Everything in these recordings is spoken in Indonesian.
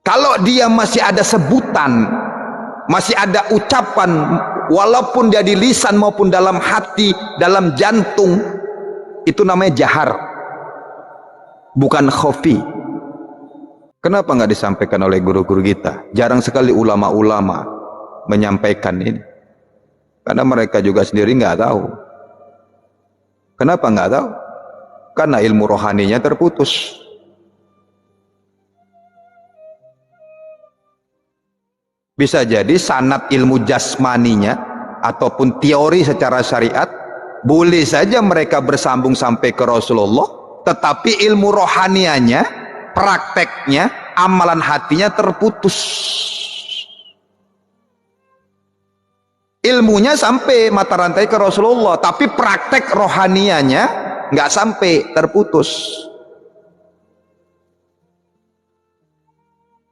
Kalau dia masih ada sebutan, masih ada ucapan, walaupun dia di lisan maupun dalam hati, dalam jantung, itu namanya jahar, bukan khofi. Kenapa nggak disampaikan oleh guru-guru kita? Jarang sekali ulama-ulama menyampaikan ini, karena mereka juga sendiri nggak tahu. Kenapa nggak tahu? Karena ilmu rohaninya terputus. Bisa jadi sanad ilmu jasmaninya ataupun teori secara syariat boleh saja mereka bersambung sampai ke Rasulullah, tetapi ilmu rohanianya, prakteknya, amalan hatinya terputus. Ilmunya sampai mata rantai ke Rasulullah, tapi praktek rohanianya nggak sampai, terputus.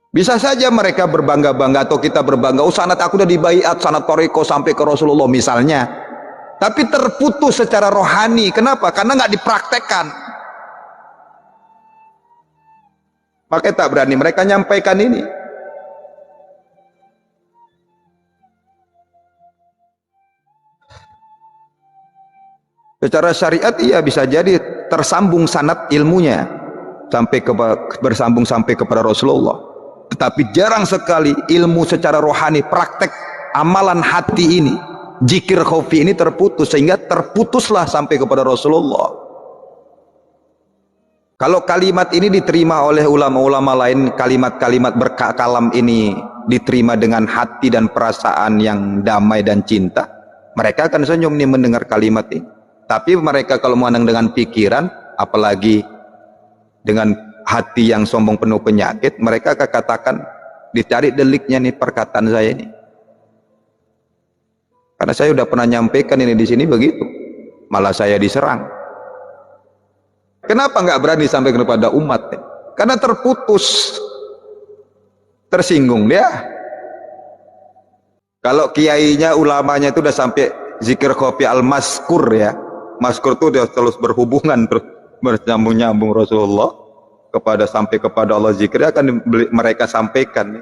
Bisa saja mereka berbangga-bangga atau kita berbangga, oh sanad aku udah dibaiat, sanad toriko sampai ke Rasulullah misalnya, tapi terputus secara rohani. Kenapa? Karena nggak dipraktekkan. Makanya tak berani mereka nyampaikan ini. Secara syariat iya bisa jadi tersambung sanad ilmunya sampai bersambung sampai kepada Rasulullah. Tetapi jarang sekali ilmu secara rohani, praktek amalan hati ini, zikir khofi ini terputus, sehingga terputuslah sampai kepada Rasulullah. Kalau kalimat ini diterima oleh ulama-ulama lain, kalimat-kalimat berkalam ini diterima dengan hati dan perasaan yang damai dan cinta, mereka akan senyum nih mendengar kalimat ini. Tapi mereka kalau memandang dengan pikiran, apalagi dengan hati yang sombong penuh penyakit, mereka akan katakan, dicari deliknya nih perkataan saya ini. Karena saya sudah pernah nyampaikan ini di sini begitu, malah saya diserang. Kenapa nggak berani sampai kepada umat? Karena terputus, tersinggung dia. Kalau kiainya, ulamanya itu udah sampai zikir khofi al-maskur ya, maskur itu dia terus berhubungan, terus bersambung-nyambung Rasulullah sampai kepada Allah, zikirnya akan mereka sampaikan,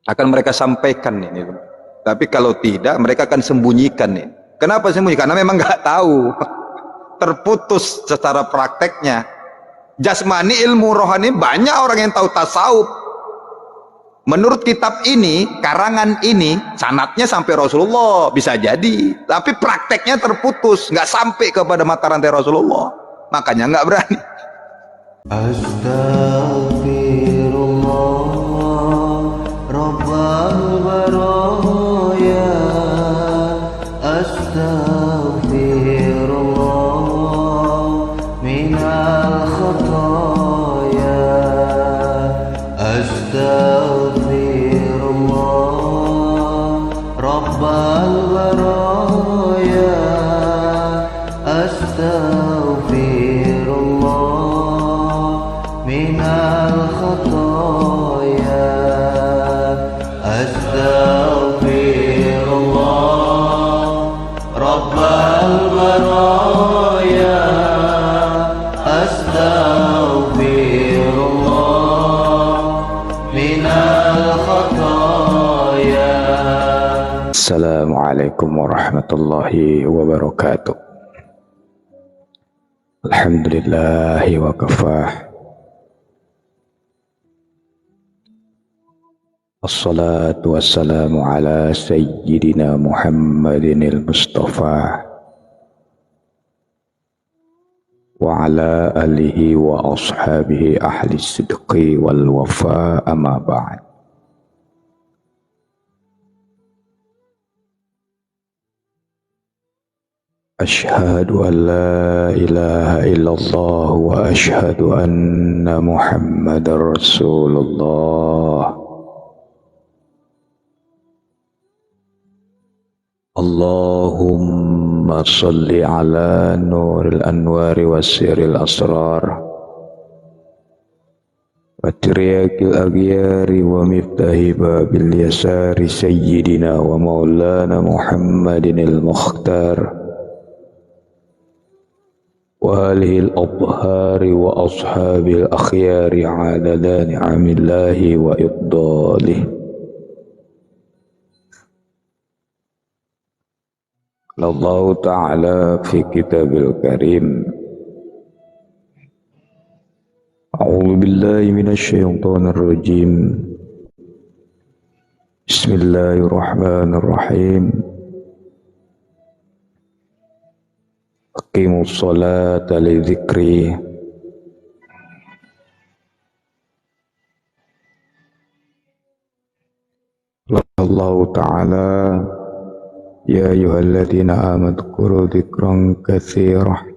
akan mereka sampaikan ini. Tapi kalau tidak, mereka akan sembunyikan nih. Kenapa sembunyi? Karena memang nggak tahu, terputus secara prakteknya. Jasmani, ilmu rohani, banyak orang yang tahu tasawuf. Menurut kitab ini, karangan ini, sanadnya sampai Rasulullah bisa jadi, tapi prakteknya terputus, nggak sampai kepada mata rantai Rasulullah. Makanya nggak berani. Astaghfirullah Rabbal baraya, astaghfirullah minal khataya, astaghfirullah Rabbal baraya, astaghfirullah minal khataya, astaghfirullah Rabbal baraya, astaghfirullah minal khataya. Assalamualaikum warahmatullahi wabarakatuh. Alhamdulillahi wa kafah. Assalatu wassalamu ala sayyidina Muhammadin al-Mustafa wa ala alihi wa ashabihi ahli sidqi wal wafa, amma ba'd. Asyhadu an la ilaha illallah wa asyhadu anna Muhammadar Rasulullah. Allahumma salli ala nuril anwari wa siril asrar wa tiryakil aghyari wa miftahi babil yasari sayyidina wa maulana Muhammadin al-Mukhtar وآله الأطهار وأصحاب الأخيار عدد نعم الله وإفضاله. قال الله تعالى في كتاب الكريم: أعوذ بالله من الشيطان الرجيم. بسم الله الرحمن الرحيم. أقيموا الصلاة لذكري. الله تعالى: يا أيها الذين آمنوا اذكروا ذكرا كثيرا.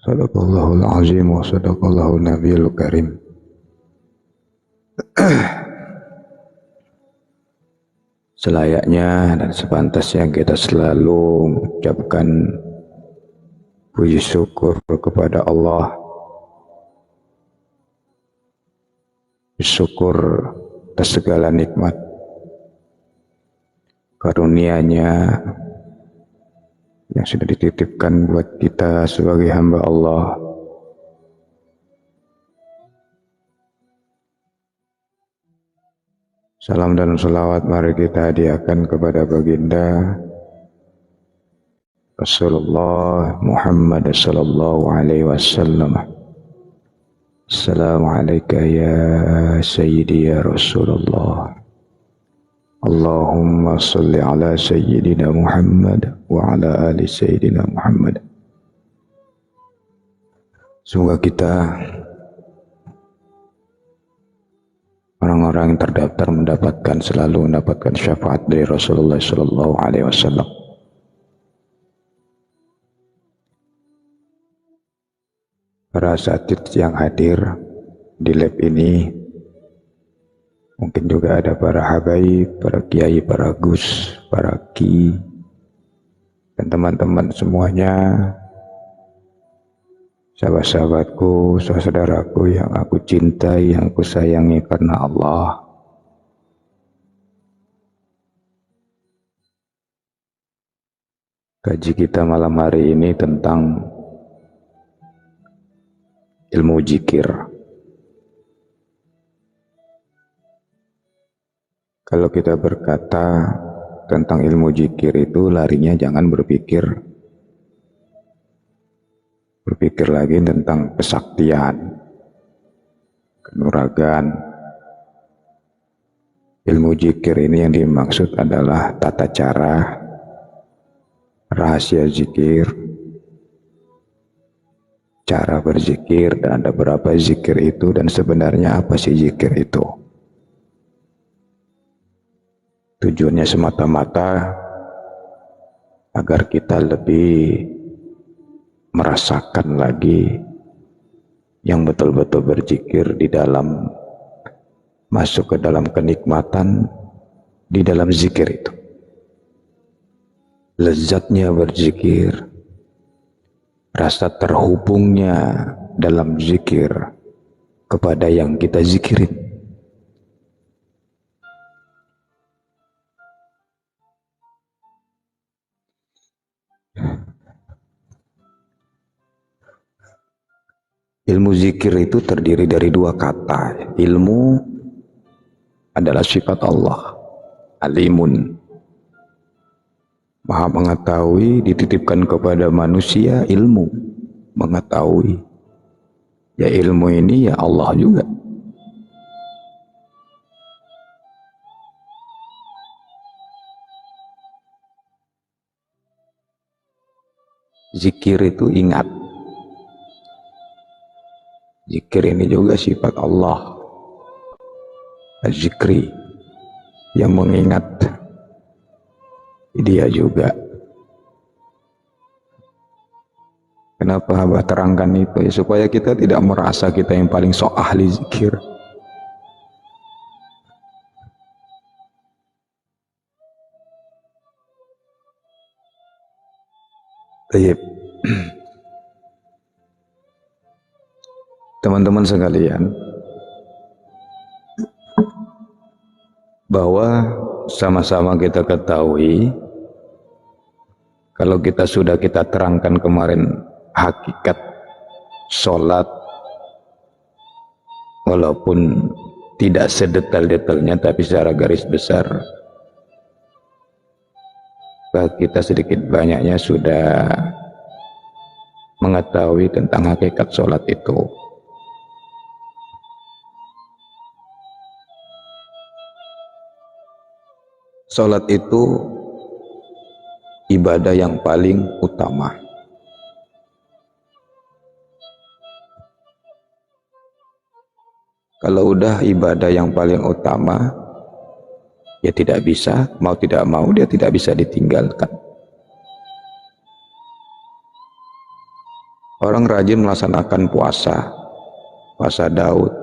Sadaqallahul azim wa sadaqallahul nabiyul karim. Selayaknya dan sepantasnya kita selalu mengucapkan puji syukur kepada Allah, bersyukur atas segala nikmat karunia-Nya yang sudah dititipkan buat kita sebagai hamba Allah. Salam dan salawat mari kita hadiahkan kepada baginda Rasulullah Muhammad sallallahu alaihi wasallam. Assalamualaikum ya sayyidi ya Rasulullah. Allahumma salli ala sayyidina Muhammad wa ala ali sayyidina Muhammad. Semoga kita orang-orang yang terdaftar selalu mendapatkan syafaat dari Rasulullah sallallahu alaihi wasallam. Para asatidz yang hadir di lab ini, mungkin juga ada para habaib, para kiai, para gus, para ki, dan teman-teman semuanya, sahabat-sahabatku, saudaraku yang aku cintai, yang aku sayangi karena Allah. Kaji kita malam hari ini tentang ilmu zikir. Kalau kita berkata tentang ilmu zikir itu, larinya jangan berpikir lagi tentang kesaktian, kanuragan. Ilmu zikir ini yang dimaksud adalah tata cara, rahasia zikir, cara berzikir, dan ada berapa zikir itu, dan sebenarnya apa sih zikir itu. Tujuannya semata-mata agar kita lebih merasakan lagi yang betul-betul berzikir di dalam, masuk ke dalam kenikmatan di dalam zikir itu. Lezatnya berzikir, rasa terhubungnya dalam zikir kepada yang kita zikirin. Ilmu zikir itu terdiri dari dua kata. Ilmu adalah sifat Allah, alimun, maha mengetahui, dititipkan kepada manusia ilmu, mengetahui. Ya ilmu ini ya Allah juga. Zikir itu ingat. Zikir ini juga sifat Allah, az-zikri, yang mengingat. Dia juga. Kenapa Abah terangkan itu? Ya, supaya kita tidak merasa kita yang paling sok ahli zikir. Baik. Teman-teman sekalian, sama-sama kita ketahui, kalau kita terangkan kemarin hakikat sholat, walaupun tidak sedetail-detailnya tapi secara garis besar kita sedikit banyaknya sudah mengetahui tentang hakikat sholat itu. Sholat itu ibadah yang paling utama. Kalau udah ibadah yang paling utama, ya tidak bisa, mau tidak mau dia tidak bisa ditinggalkan. Orang rajin melaksanakan puasa, puasa Daud,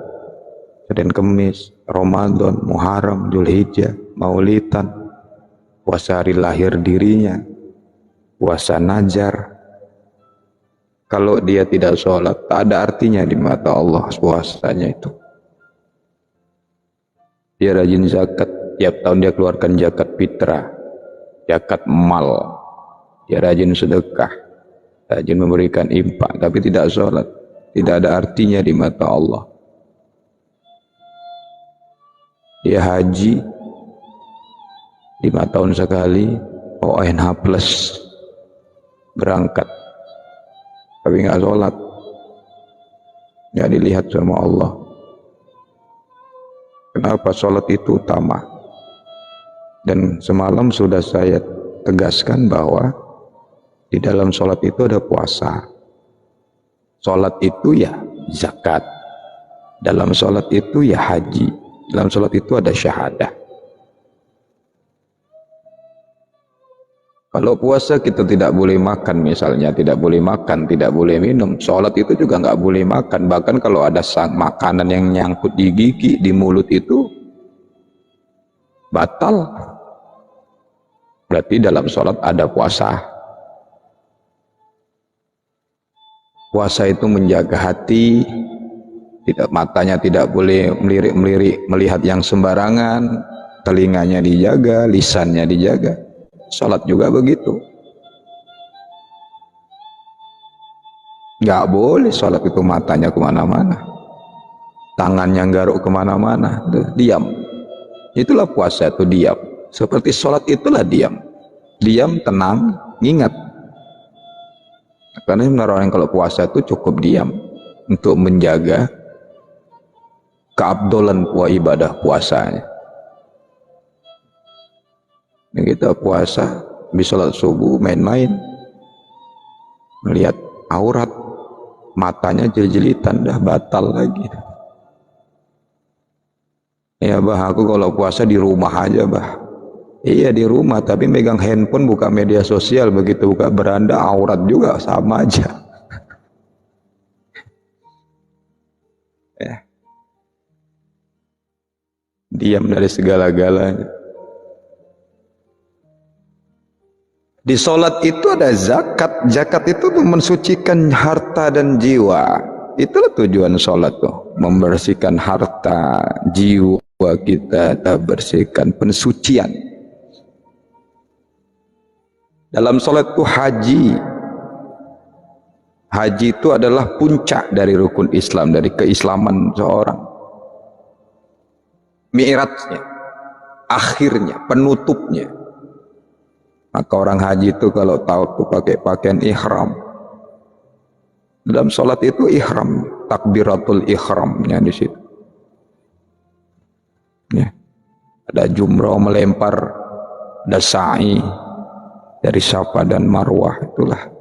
Senin Kemis, Ramadan, Muharram, Dzulhijjah, Maulidan, puasa hari lahir dirinya, puasa Najar. Kalau dia tidak sholat, tak ada artinya di mata Allah puasanya itu. Dia rajin zakat, tiap tahun dia keluarkan zakat fitrah, zakat mal. Dia rajin sedekah, rajin memberikan infak, tapi tidak sholat, tidak ada artinya di mata Allah. Dia haji 5 tahun sekali, ONH plus berangkat, tapi nggak sholat, nggak dilihat sama Allah. Kenapa sholat itu utama? Dan semalam sudah saya tegaskan bahwa di dalam sholat itu ada puasa. Sholat itu ya zakat. Dalam sholat itu ya haji. Dalam sholat itu ada syahadah. Kalau puasa kita tidak boleh makan misalnya, tidak boleh makan, tidak boleh minum. Sholat itu juga nggak boleh makan. Bahkan kalau ada makanan yang nyangkut di gigi, di mulut itu batal. Berarti dalam sholat ada puasa. Puasa itu menjaga hati, matanya tidak boleh melirik-melirik melihat yang sembarangan, telinganya dijaga, lisannya dijaga. Sholat juga begitu. Nggak boleh sholat itu matanya kemana-mana, tangannya garuk kemana-mana, diam. Itulah puasa itu, diam. Seperti sholat itulah diam. Diam, tenang, ingat. Karena sebenarnya orang kalau puasa itu cukup diam untuk menjaga keabdolan ibadah puasanya. Kita puasa, habis sholat subuh main-main, melihat aurat, matanya jeli-jelitan, dah batal lagi. Ya bah, aku kalau puasa di rumah aja bah. Iya di rumah, tapi megang handphone, buka media sosial, begitu buka beranda aurat juga sama aja. Ya. Diam dari segala-galanya. Di sholat itu ada zakat. Zakat itu mensucikan harta dan jiwa. Itulah tujuan sholat tuh, membersihkan harta, jiwa kita, bersihkan, pensucian. Dalam sholat itu haji. Haji itu adalah puncak dari rukun Islam, dari keislaman seorang. Mi'rajnya, akhirnya, penutupnya. Maka orang haji itu kalau tahu tuh pakai pakaian ihram. Dalam sholat itu ihram, takbiratul ihramnya di situ. Ya. Ada jumrah, melempar, ada sa'i dari Safa dan Marwah, itulah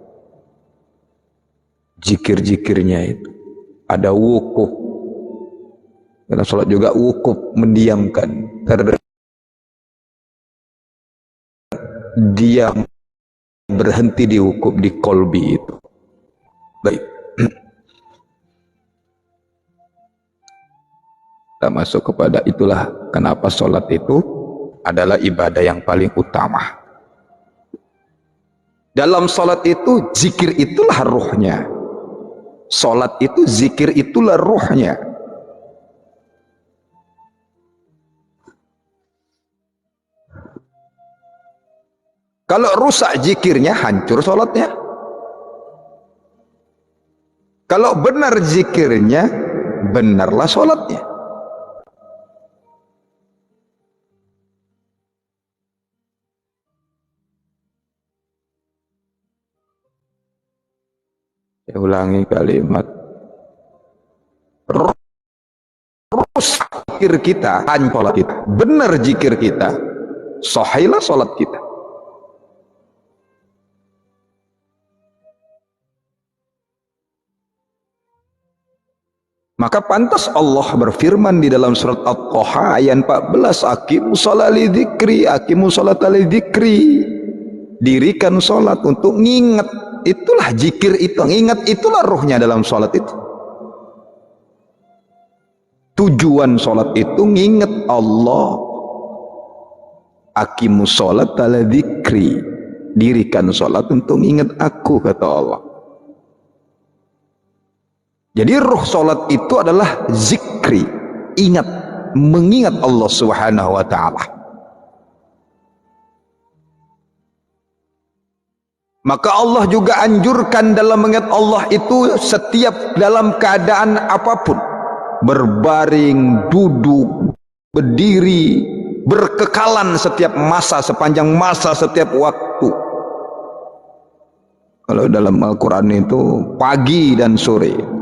zikir-zikirnya itu. Ada wukuf. Dalam sholat juga wukuf, mendiamkan. Dia berhenti di wukuf, di kolbi itu. Baik. Kita masuk kepada itulah kenapa sholat itu adalah ibadah yang paling utama. Dalam sholat itu zikir itulah ruhnya. Sholat itu zikir itulah ruhnya. Kalau rusak zikirnya, hancur sholatnya. Kalau benar zikirnya, benarlah sholatnya. Saya ulangi kalimat. Rusak zikir kita, hancur kita. Benar zikir kita, sahihlah sholat kita. Maka pantas Allah berfirman di dalam surat At-Taha ayat 14, aqimus sholata li dzikri, aqimus sholata li dzikri. Dirikan sholat untuk ngingat. Itulah zikir itu, ingat itulah ruhnya dalam sholat itu. Tujuan sholat itu ngingat Allah. Aqimus sholata li dzikri. Dirikan sholat untuk ngingat aku, kata Allah. Jadi ruh solat itu adalah zikri, ingat, mengingat Allah Subhanahu wa taala. Maka Allah juga anjurkan dalam mengingat Allah itu setiap dalam keadaan apapun, berbaring, duduk, berdiri, berkekalan setiap masa, sepanjang masa, setiap waktu. Kalau dalam Al-Quran itu pagi dan sore.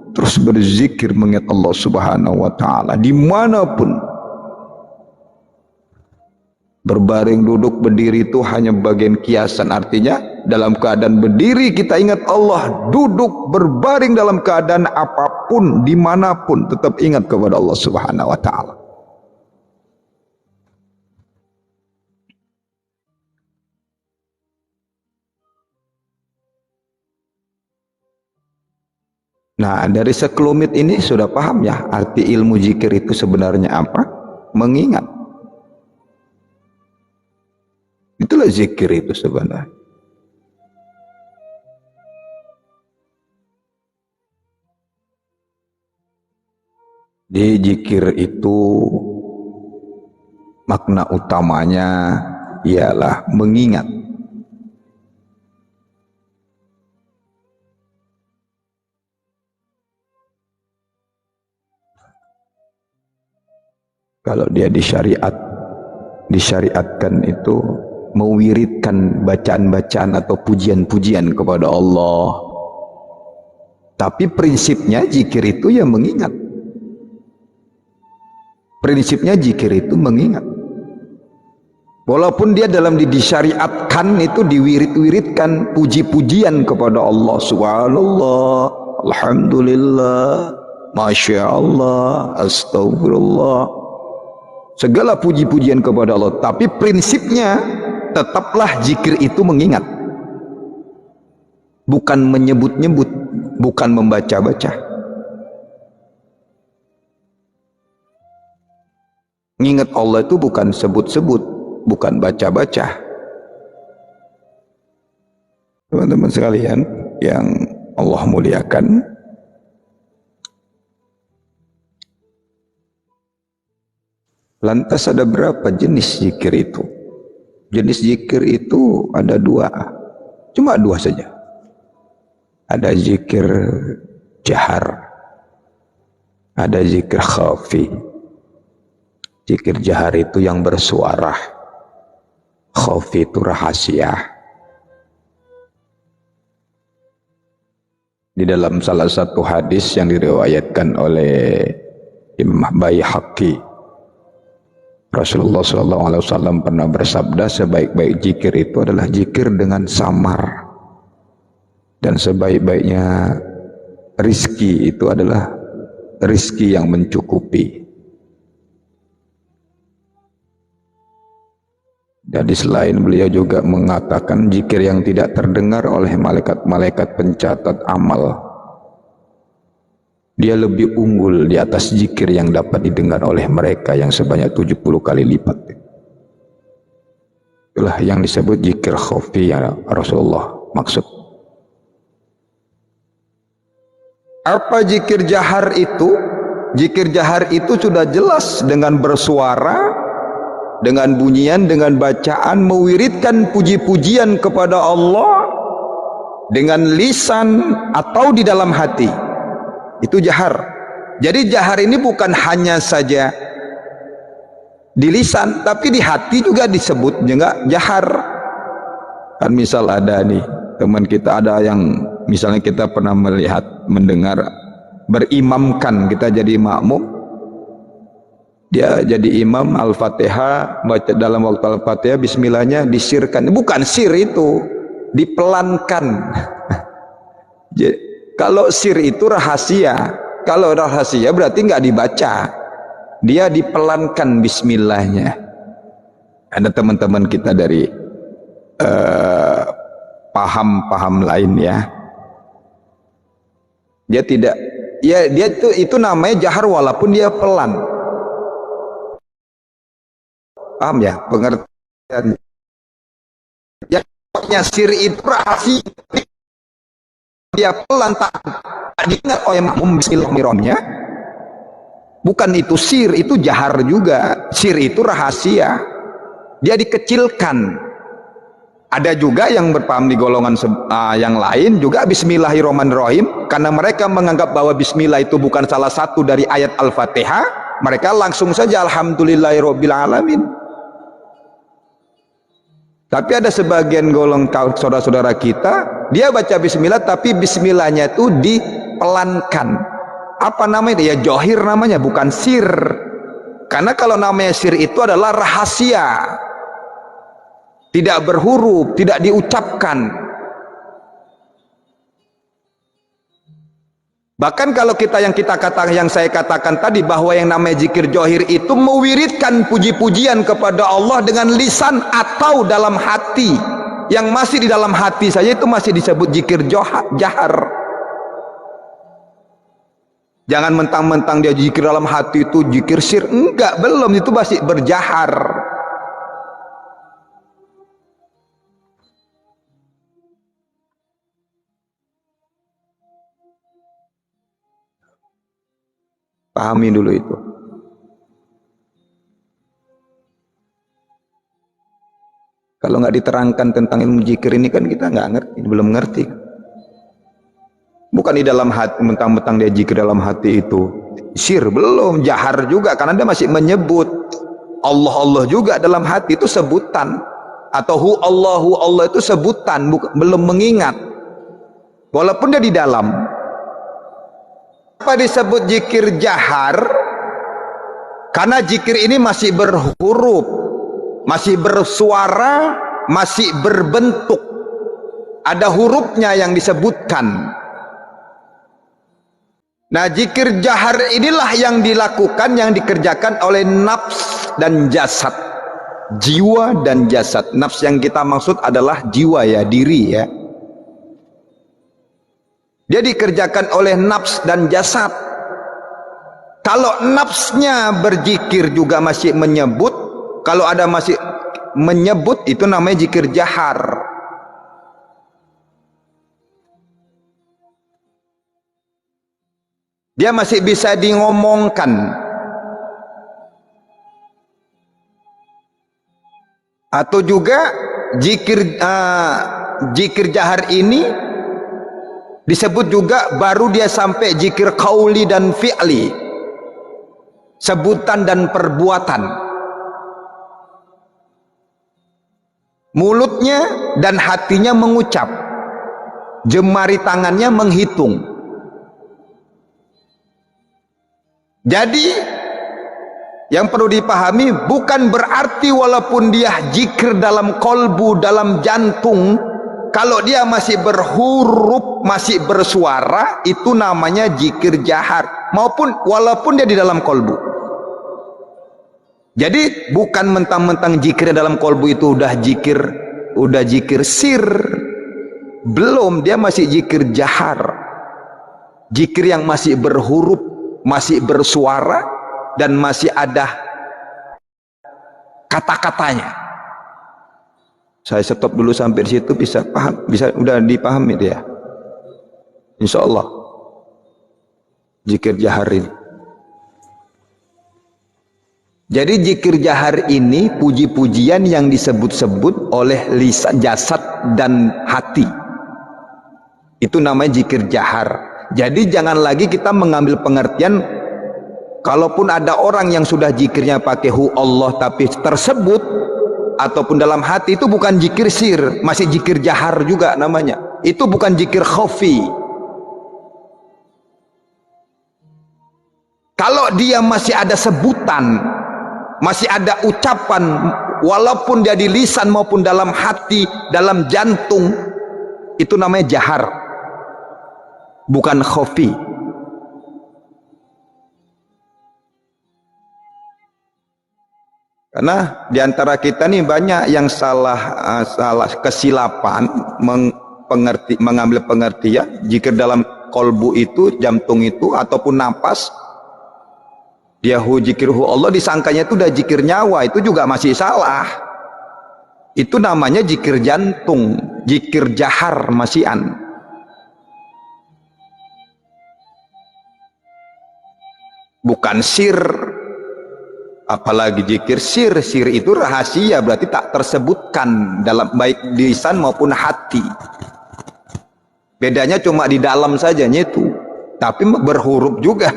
Terus berzikir mengingat Allah Subhanahu wa taala dimanapun. Berbaring, duduk, berdiri itu hanya bagian kiasan. Artinya dalam keadaan berdiri kita ingat Allah, duduk, berbaring dalam keadaan apapun, dimanapun tetap ingat kepada Allah Subhanahu wa taala. Nah, dari sekelumit ini sudah paham ya arti ilmu zikir itu sebenarnya apa? Mengingat. Itulah zikir itu sebenarnya. Di zikir itu makna utamanya ialah mengingat. Kalau dia disyariatkan itu mewiridkan bacaan-bacaan atau pujian-pujian kepada Allah. Tapi prinsipnya zikir itu ya mengingat. Prinsipnya zikir itu mengingat. Walaupun dia dalam disyariatkan itu diwirid-wiridkan puji-pujian kepada Allah. Subhanallah, alhamdulillah, masya Allah, astagfirullah. Segala puji-pujian kepada Allah, tapi prinsipnya tetaplah zikir itu mengingat, bukan menyebut-nyebut, bukan membaca-baca. Ngingat Allah itu bukan sebut-sebut, bukan baca-baca. Teman-teman sekalian yang Allah muliakan, lantas ada berapa jenis zikir itu? Jenis zikir itu ada dua, cuma dua saja. Ada zikir jahar, ada zikir khafi. Zikir jahar itu yang bersuara, khafi itu rahasia. Di dalam salah satu hadis yang diriwayatkan oleh Imam Baihaqi, Rasulullah SAW pernah bersabda, sebaik-baik zikir itu adalah zikir dengan samar, dan sebaik-baiknya rizki itu adalah rizki yang mencukupi. Jadi selain beliau juga mengatakan zikir yang tidak terdengar oleh malaikat-malaikat pencatat amal, dia lebih unggul di atas zikir yang dapat didengar oleh mereka yang sebanyak 70 kali lipat. Itulah yang disebut zikir khafi yang Rasulullah maksud. Apa zikir jahar itu? Zikir jahar itu sudah jelas dengan bersuara dengan bunyian, dengan bacaan, mewiridkan puji-pujian kepada Allah dengan lisan atau di dalam hati. Itu jahar. Jadi jahar ini bukan hanya saja di lisan, tapi di hati juga disebut juga jahar. Kan misal ada nih teman kita, ada yang misalnya kita pernah melihat, mendengar berimamkan, kita jadi makmum, dia jadi imam, Al-Fatihah, baca dalam waktu Al-Fatihah bismillahnya disirkan. Bukan sir, itu dipelankan. Kalau sir itu rahasia, kalau rahasia berarti nggak dibaca, dia dipelankan bismillahnya. Ada teman-teman kita dari paham lain ya, dia tidak, ya dia itu namanya jahar walaupun dia pelan. Paham ya pengertian? Ya sir itu rahasia, dia pelan, tak diingat oleh makmum bismillahirrahmanirrahim. Bukan itu sir, itu jahar juga. Sir itu rahasia, dia dikecilkan. Ada juga yang berpaham di golongan yang lain juga bismillahirrahmanirrahim, karena mereka menganggap bahwa bismillah itu bukan salah satu dari ayat Al-Fatihah, mereka langsung saja alhamdulillahirabbil alamin. Tapi ada sebagian golong saudara-saudara kita, dia baca bismillah tapi bismillahnya itu dipelankan. Apa namanya? Ya johir namanya, bukan sir. Karena kalau namanya sir itu adalah rahasia, tidak berhuruf, tidak diucapkan. Bahkan kalau yang saya katakan tadi, bahwa yang namanya zikir johir itu mewiridkan puji-pujian kepada Allah dengan lisan atau dalam hati. Yang masih di dalam hati saja itu masih disebut zikir jahar. Jangan mentang-mentang dia zikir dalam hati itu zikir sir, enggak, belum, itu masih berjahar. Pahami dulu itu. Kalau nggak diterangkan tentang ilmu zikir ini kan kita nggak ngerti, belum ngerti. Bukan di dalam hati, mentang-mentang dia zikir dalam hati itu sir, belum, jahar juga, karena dia masih menyebut Allah juga dalam hati, itu sebutan. Atau Allah itu sebutan, belum mengingat, walaupun dia di dalam. Apa disebut zikir jahar? Karena zikir ini masih berhuruf, masih bersuara, masih berbentuk, ada hurufnya yang disebutkan. Nah, zikir jahar inilah yang dilakukan, yang dikerjakan oleh nafs dan jasad, jiwa dan jasad. Nafs yang kita maksud adalah jiwa ya, diri ya. Dia dikerjakan oleh nafs dan jasad. Kalau nafsnya berzikir juga masih menyebut, kalau ada masih menyebut, itu namanya zikir jahar. Dia masih bisa ngomongkan. Atau juga zikir jahar ini disebut juga baru dia sampai zikir qauli dan fi'li, sebutan dan perbuatan. Mulutnya dan hatinya mengucap, jemari tangannya menghitung. Jadi yang perlu dipahami, bukan berarti walaupun dia zikir dalam kolbu, dalam jantung, kalau dia masih berhuruf, masih bersuara, itu namanya zikir jahar, maupun walaupun dia di dalam kolbu. Jadi bukan mentang-mentang zikir dalam kolbu itu udah zikir sir. Belum, dia masih zikir jahar. Zikir yang masih berhuruf, masih bersuara, dan masih ada kata-katanya. Saya stop dulu sampai di situ, bisa paham, bisa udah dipahami dia. Insya Allah zikir jahar ini. Jadi zikir jahar ini puji-pujian yang disebut-sebut oleh lisan, jasad dan hati. Itu namanya zikir jahar. Jadi jangan lagi kita mengambil pengertian kalaupun ada orang yang sudah zikirnya pakai hu Allah tapi tersebut ataupun dalam hati, itu bukan zikir sir, masih zikir jahar juga namanya. Itu bukan zikir khafi. Kalau dia masih ada sebutan, masih ada ucapan, walaupun dia di lisan maupun dalam hati, dalam jantung, itu namanya jahar, bukan khafi. Karena diantara kita nih banyak yang salah kesilapan mengambil pengertian jika dalam kolbu itu, jantung itu ataupun napas, dia zikirhu Allah disangkanya itu udah zikir nyawa. Itu juga masih salah. Itu namanya zikir jantung, zikir jahar masihan. Bukan sir. Apalagi zikir sir. Sir itu rahasia, berarti tak tersebutkan dalam baik lisan maupun hati. Bedanya cuma di dalam saja itu, tapi berhuruf juga.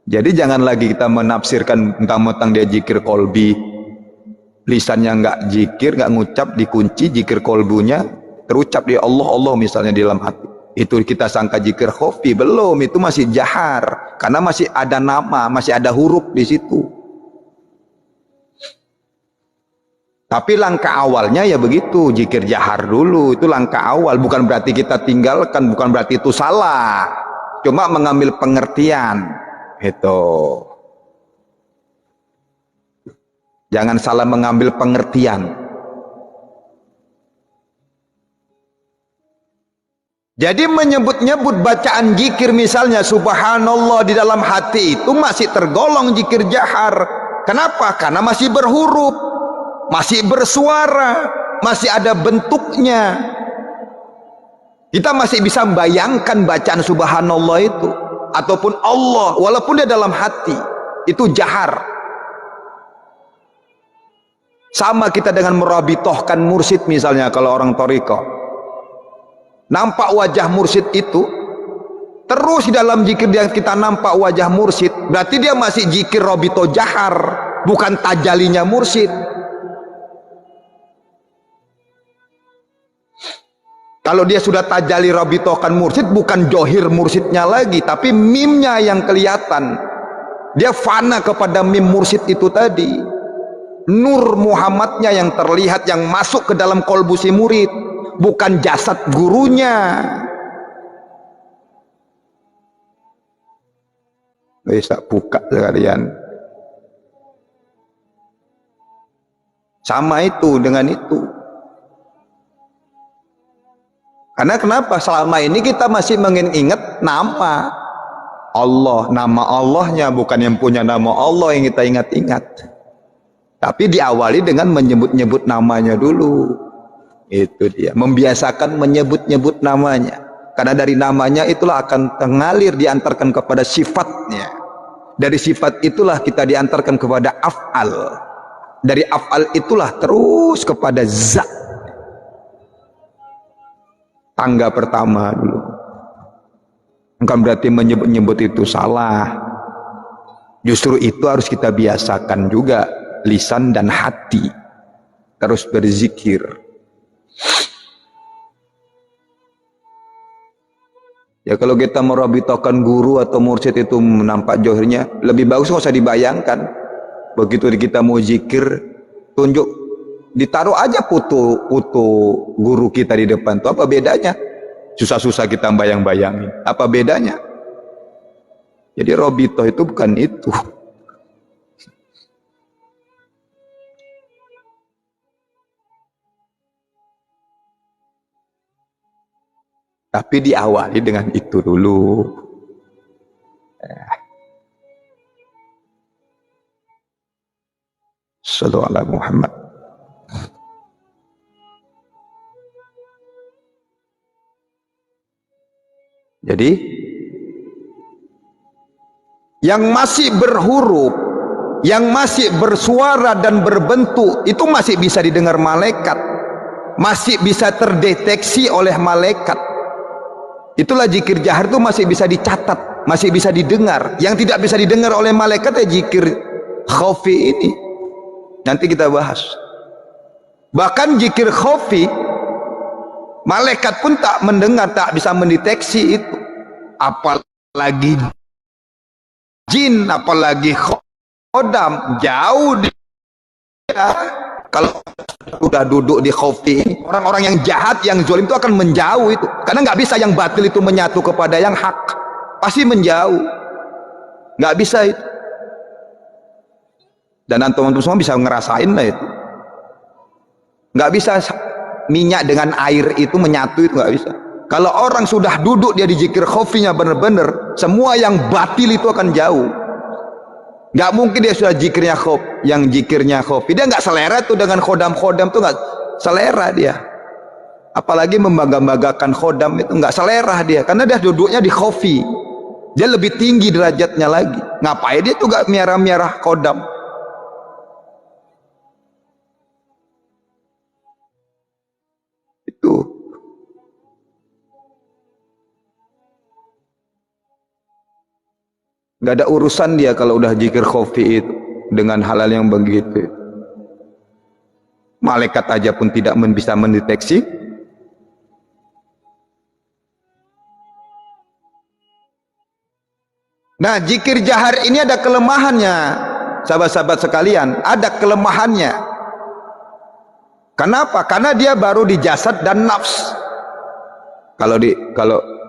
Jadi jangan lagi kita menafsirkan mentang-mentang dia zikir kolbi, lisannya nggak zikir, nggak ngucap, dikunci zikir kolbunya, terucap di Allah Allah misalnya di dalam hati. Itu kita sangka zikir khafi. Belum, itu masih jahar, karena masih ada nama, masih ada huruf di situ. Tapi langkah awalnya ya begitu, zikir jahar dulu, itu langkah awal. Bukan berarti kita tinggalkan, bukan berarti itu salah, cuma mengambil pengertian. Itu jangan salah mengambil pengertian. Jadi menyebut-nyebut bacaan zikir misalnya subhanallah di dalam hati itu masih tergolong zikir jahar. Kenapa? Karena masih berhuruf, masih bersuara, masih ada bentuknya. Kita masih bisa membayangkan bacaan subhanallah itu ataupun Allah walaupun dia dalam hati, itu jahar. Sama kita dengan merabitohkan mursyid misalnya. Kalau orang thariqah nampak wajah mursyid itu terus di dalam zikir yang kita nampak wajah mursyid, berarti dia masih zikir rabito jahar, bukan tajalinya mursyid. Kalau dia sudah tajali rabitohkan mursyid, bukan johir mursyidnya lagi, tapi mimnya yang kelihatan. Dia fana kepada mim mursyid itu tadi. Nur Muhammadnya yang terlihat, yang masuk ke dalam kolbu si murid, bukan jasad gurunya. Bisa buka sekalian. Sama itu dengan itu. Karena kenapa? Selama ini kita masih mengingat nama Allah, nama Allahnya, bukan yang punya nama Allah yang kita ingat-ingat. Tapi diawali dengan menyebut-nyebut namanya dulu. Itu dia, membiasakan menyebut-nyebut namanya. Karena dari namanya itulah akan mengalir, diantarkan kepada sifatnya. Dari sifat itulah kita diantarkan kepada af'al. Dari af'al itulah terus kepada zat. Tangga pertama dulu. Bukan berarti menyebut-nyebut itu salah. Justru itu harus kita biasakan juga, lisan dan hati terus berzikir. Ya kalau kita merabitokan guru atau mursyid itu nampak johirnya, lebih bagus nggak usah dibayangkan. Begitu kita mau zikir, tunjuk, ditaruh aja foto guru kita di depan tuh, apa bedanya? Susah-susah kita bayang-bayangin, apa bedanya? Jadi robitoh itu bukan itu. Tapi diawali dengan itu dulu. Sallallahu alaihi Muhammad. Jadi yang masih berhuruf, yang masih bersuara dan berbentuk itu masih bisa didengar malaikat, masih bisa terdeteksi oleh malaikat. Itulah zikir jahar itu masih bisa dicatat, masih bisa didengar. Yang tidak bisa didengar oleh malaikat ya zikir khafi ini. Nanti kita bahas. Bahkan zikir khafi malaikat pun tak mendengar, tak bisa mendeteksi itu. Apalagi jin, apalagi khodam, jauh dia. Kalau sudah duduk di khafi ini, orang-orang yang jahat, yang zalim itu akan menjauh itu. Karena nggak bisa yang batil itu menyatu kepada yang hak, pasti menjauh. Nggak bisa itu. Dan antum-antum semua bisa ngerasain lah itu. Nggak bisa minyak dengan air itu menyatu, itu nggak bisa. Kalau orang sudah duduk dia di zikir khafinya benar-benar, semua yang batil itu akan jauh. Nggak mungkin dia sudah zikirnya khof, yang zikirnya khofi, dia nggak selera tuh dengan khodam-khodam tuh, nggak selera dia. Apalagi membangga-banggakan khodam itu nggak selera dia, karena dia duduknya di khofi, dia lebih tinggi derajatnya lagi. Ngapain dia tuh nggak miara-miara khodam? Itu nggak ada urusan dia kalau udah zikir khafi itu dengan hal-hal yang begitu. Malaikat aja pun tidak bisa mendeteksi. Nah, zikir jahar ini ada kelemahannya, sahabat-sahabat sekalian, ada kelemahannya. Kenapa? Karena dia baru di jasad dan nafs. Kalau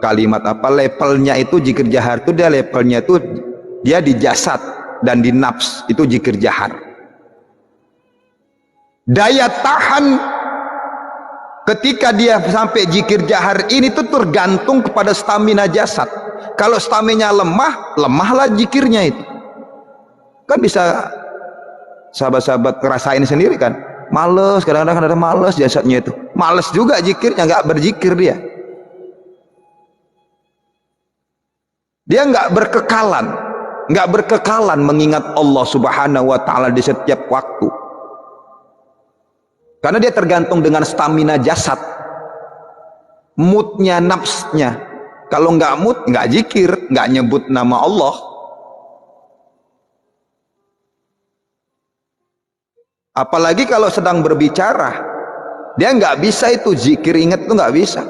kalimat apa levelnya itu zikir jahar itu, dia levelnya itu dia di jasad dan di nafs, itu zikir jahar. Daya tahan ketika dia sampai zikir jahar ini tuh tergantung kepada stamina jasad. Kalau stamina lemah, lemahlah zikirnya itu. Kan bisa sahabat-sahabat ngerasain sendiri kan, males, kadang-kadang ada males jasadnya itu, males juga zikirnya, nggak berzikir dia nggak berkekalan mengingat Allah Subhanahu wa ta'ala di setiap waktu, karena dia tergantung dengan stamina jasad, moodnya, nafsnya. Kalau nggak mood, nggak zikir, nggak nyebut nama Allah. Apalagi kalau sedang berbicara, dia nggak bisa itu zikir, ingat tuh nggak bisa.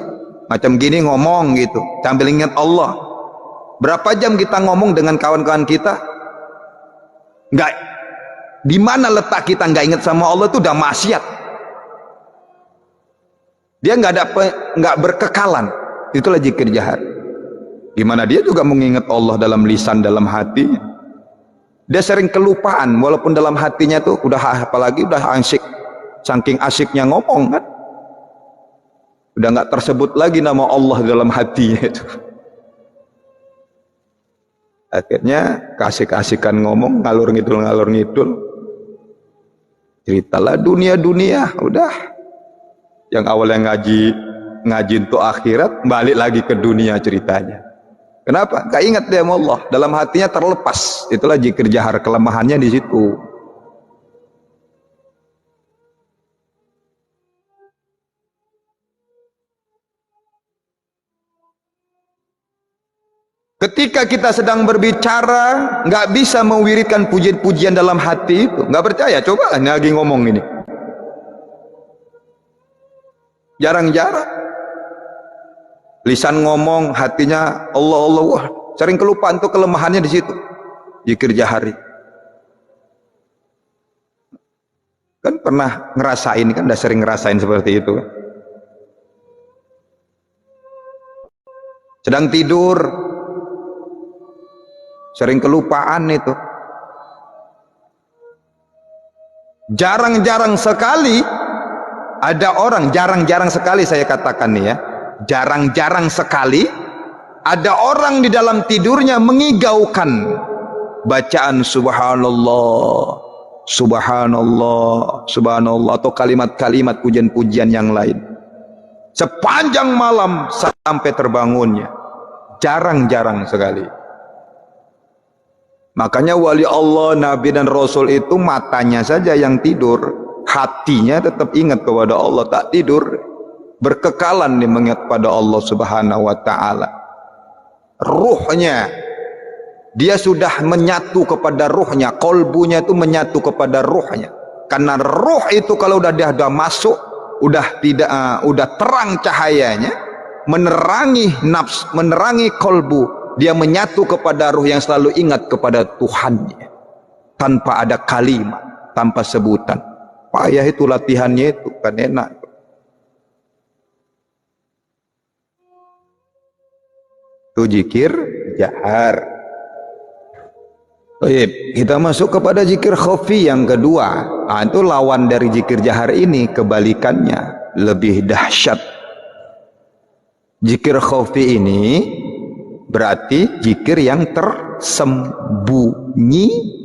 Macam gini ngomong gitu sambil ingat Allah. Berapa jam kita ngomong dengan kawan-kawan kita, nggak, di mana letak kita nggak ingat sama Allah itu udah maksiat. Dia nggak berkekalan. Itulah zikir jahar. Gimana dia juga mengingat Allah dalam lisan, dalam hati. Dia sering kelupaan, walaupun dalam hatinya tuh udah, apalagi udah asyik, saking asyiknya ngomong kan, udah nggak tersebut lagi nama Allah dalam hatinya itu. Akhirnya kasih-kasihkan ngomong, ngalur ngidul, ceritalah dunia, udah. Yang awalnya ngaji untuk akhirat, balik lagi ke dunia ceritanya. Kenapa? Gak ingat dia sama Allah, dalam hatinya terlepas. Itulah zikir jahar, kelemahannya di situ. Ketika kita sedang berbicara, nggak bisa mewiridkan pujian-pujian dalam hati itu, nggak percaya, coba lagi ngomong ini. Jarang-jarang. Lisan ngomong, hatinya Allah, wah, sering kelupaan tuh, kelemahannya di situ. Zikir jahari. Kan pernah ngerasain, kan udah sering ngerasain seperti itu. Sedang tidur, sering kelupaan itu. Jarang-jarang sekali ada orang, jarang-jarang sekali saya katakan nih ya, jarang-jarang sekali ada orang di dalam tidurnya mengigaukan bacaan subhanallah, subhanallah, subhanallah, atau kalimat-kalimat pujian-pujian yang lain sepanjang malam sampai terbangunnya. Jarang-jarang sekali. Makanya wali Allah, Nabi dan Rasul itu matanya saja yang tidur, hatinya tetap ingat kepada Allah, tak tidur, berkekalan dia mengingat pada Allah Subhanahu wa taala. Ruhnya dia sudah menyatu kepada ruhnya, kolbunya itu menyatu kepada ruhnya. Karena ruh itu kalau dia udah masuk, udah tidak udah terang cahayanya, menerangi nafs, menerangi kolbu, dia menyatu kepada ruh yang selalu ingat kepada Tuhannya tanpa ada kalimat, tanpa sebutan. Payah itu latihannya, itu kan enak. Itu zikir jahar. Baik, kita masuk kepada zikir khafi yang kedua. Itu lawan dari zikir jahar ini, kebalikannya, lebih dahsyat. Zikir khafi ini berarti zikir yang tersembunyi,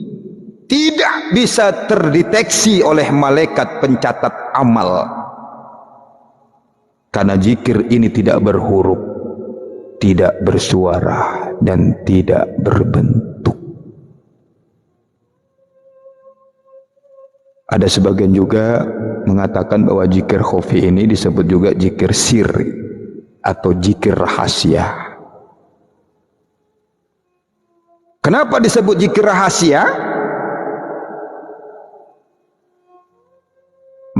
tidak bisa terdeteksi oleh malaikat pencatat amal. Karena zikir ini tidak berhuruf, tidak bersuara, dan tidak berbentuk. Ada sebagian juga mengatakan bahwa zikir khafi ini disebut juga zikir sirri atau zikir rahasia. Kenapa disebut zikir rahasia?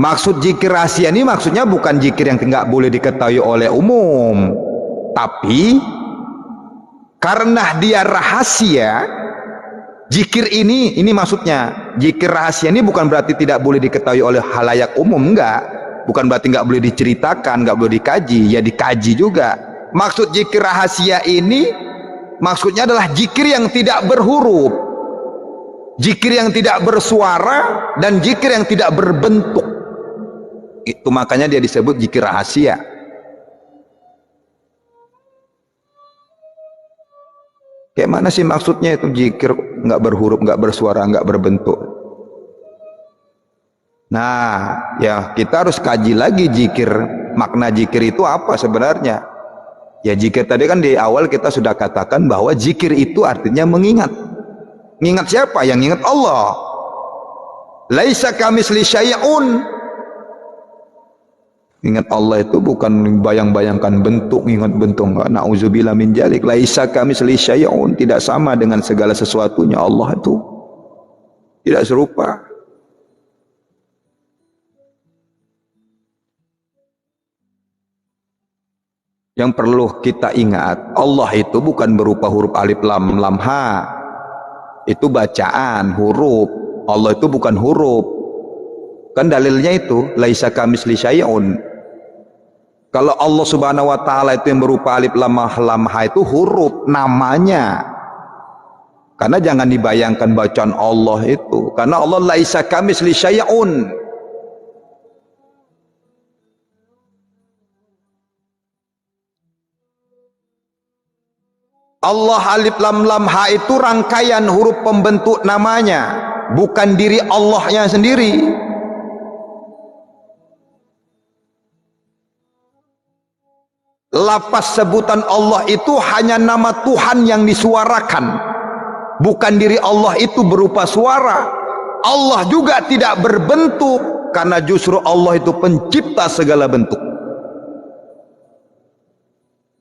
Maksud zikir rahasia ini maksudnya bukan zikir yang tidak boleh diketahui oleh umum, tapi karena dia rahasia, zikir ini maksudnya, zikir rahasia ini bukan berarti tidak boleh diketahui oleh halayak umum, enggak. Bukan berarti enggak boleh diceritakan, enggak boleh dikaji, ya dikaji juga. Maksud zikir rahasia ini maksudnya adalah zikir yang tidak berhuruf, zikir yang tidak bersuara, dan zikir yang tidak berbentuk. Itu makanya dia disebut zikir rahasia. Kayak mana sih maksudnya itu zikir nggak berhuruf, nggak bersuara, nggak berbentuk? Nah, ya kita harus kaji lagi zikir, makna zikir itu apa sebenarnya? Ya zikir tadi kan di awal kita sudah katakan bahwa zikir itu artinya mengingat. Mengingat siapa? Yang ingat Allah. Laisa kamitsli syai'un. Ingat Allah itu bukan bayang-bayangkan bentuk, ingat bentuk, enggak. Nauzubillah min dzalik. Laisa kamitsli syai'un, tidak sama dengan segala sesuatunya. Allah itu tidak serupa. Yang perlu kita ingat, Allah itu bukan berupa huruf alif lam lam ha. Itu bacaan, huruf. Allah itu bukan huruf. Kan dalilnya itu laisa kamitsli syai'un. Kalau Allah Subhanahu wa taala itu yang berupa alif lam ha itu huruf namanya. Karena jangan dibayangkan bacaan Allah itu. Karena Allah laisa kamitsli syai'un. Allah alif lam lam ha itu rangkaian huruf pembentuk namanya, bukan diri Allahnya sendiri. Lafaz sebutan Allah itu hanya nama Tuhan yang disuarakan, bukan diri Allah itu berupa suara. Allah juga tidak berbentuk, karena justru Allah itu pencipta segala bentuk.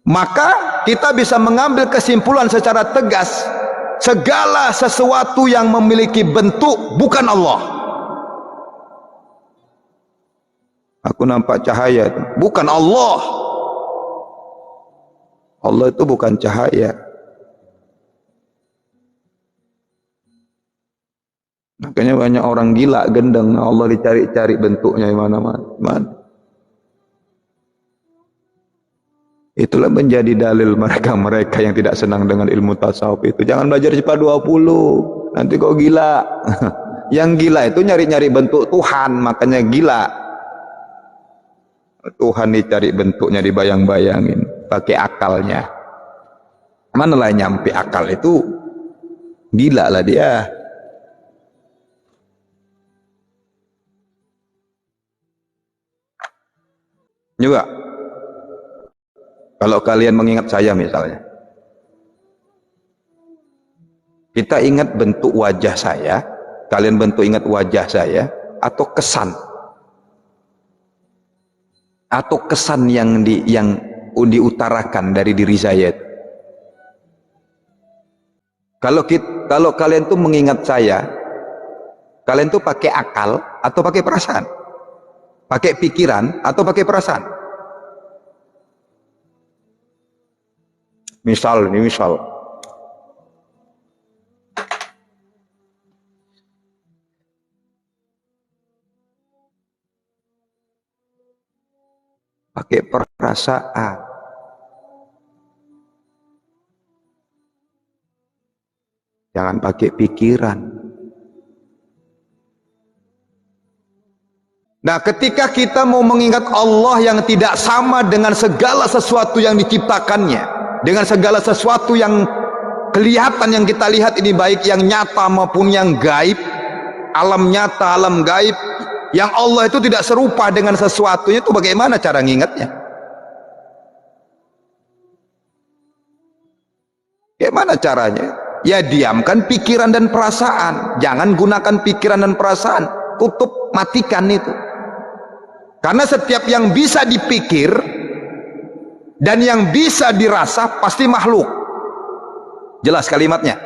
Maka kita bisa mengambil kesimpulan secara tegas, segala sesuatu yang memiliki bentuk bukan Allah. Aku nampak cahaya itu bukan Allah. Allah itu bukan cahaya. Makanya banyak orang gila gendeng, Allah dicari-cari bentuknya di mana-mana. Itulah menjadi dalil mereka yang tidak senang dengan ilmu tasawuf itu. Jangan belajar IPA 20, nanti kau gila. Yang gila itu nyari-nyari bentuk Tuhan, makanya gila. Tuhan dicari bentuknya, dibayang-bayangin pakai akalnya. Manalah nyampe akal itu, gila lah dia. Juga kalau kalian mengingat saya misalnya, Kita ingat bentuk wajah saya, kalian ingat wajah saya, atau kesan yang diutarakan dari diri saya. Kalau kalian tuh mengingat saya, kalian tuh pakai akal atau pakai perasaan? Pakai pikiran atau pakai perasaan? Misal. Pakai perasaan. Jangan pakai pikiran. Nah, ketika kita mau mengingat Allah yang tidak sama dengan segala sesuatu yang diciptakannya, dengan segala sesuatu yang kelihatan yang kita lihat ini, baik yang nyata maupun yang gaib, alam nyata, alam gaib, yang Allah itu tidak serupa dengan sesuatunya, itu bagaimana cara ngingatnya? Bagaimana caranya? Ya diamkan pikiran dan perasaan, jangan gunakan pikiran dan perasaan, tutup, matikan itu. Karena setiap yang bisa dipikir dan yang bisa dirasa pasti makhluk. Jelas kalimatnya.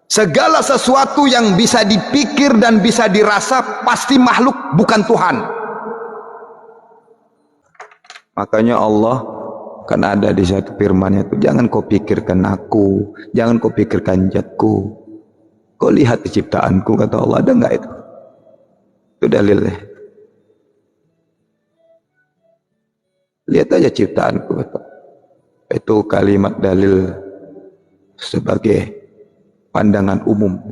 Segala sesuatu yang bisa dipikir dan bisa dirasa pasti makhluk, bukan Tuhan. Makanya Allah kan ada di satu firman-Nya itu, jangan kau pikirkan aku, jangan kau pikirkan zatku, kau lihat ciptaanku, kata Allah. Ada enggak itu? Itu dalilnya. Lihat aja ciptaanku, kata. Itu kalimat dalil sebagai pandangan umum.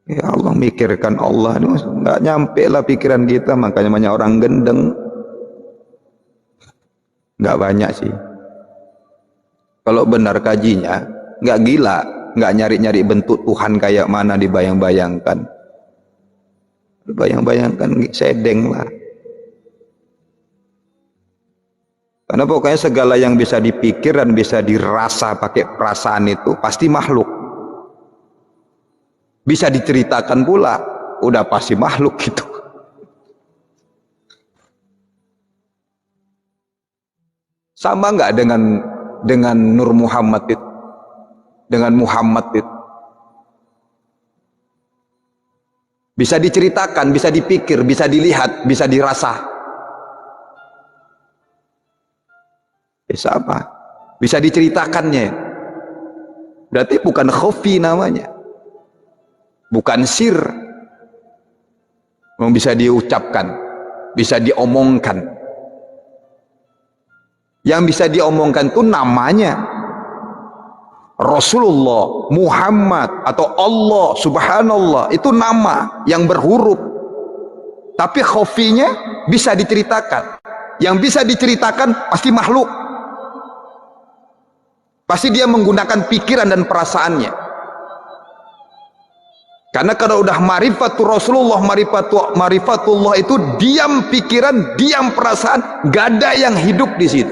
Ya Allah, mikirkan Allah, nggak nyampe lah pikiran kita, makanya banyak orang gendeng. Nggak banyak sih. Kalau benar kajinya, nggak gila, nggak nyari-nyari bentuk Tuhan kayak mana dibayang-bayangkan. Bayang-bayangkan sedeng lah. Karena pokoknya segala yang bisa dipikir dan bisa dirasa pakai perasaan itu pasti makhluk. Bisa diceritakan pula, udah pasti makhluk gitu. Sama nggak dengan Nur Muhammad itu, dengan Muhammad itu? Bisa diceritakan, bisa dipikir, bisa dilihat, bisa dirasa. Sama, bisa diceritakannya. Berarti bukan khofi namanya, bukan sir. Bisa diucapkan, bisa diomongkan. Yang bisa diomongkan itu namanya Rasulullah, Muhammad, atau Allah, Subhanallah. Itu nama yang berhuruf. Tapi khofinya bisa diceritakan. Yang bisa diceritakan pasti makhluk. Pasti dia menggunakan pikiran dan perasaannya. Karena kalau udah marifatul Rasulullah, marifatullah itu diam pikiran, diam perasaan, gak ada yang hidup di situ.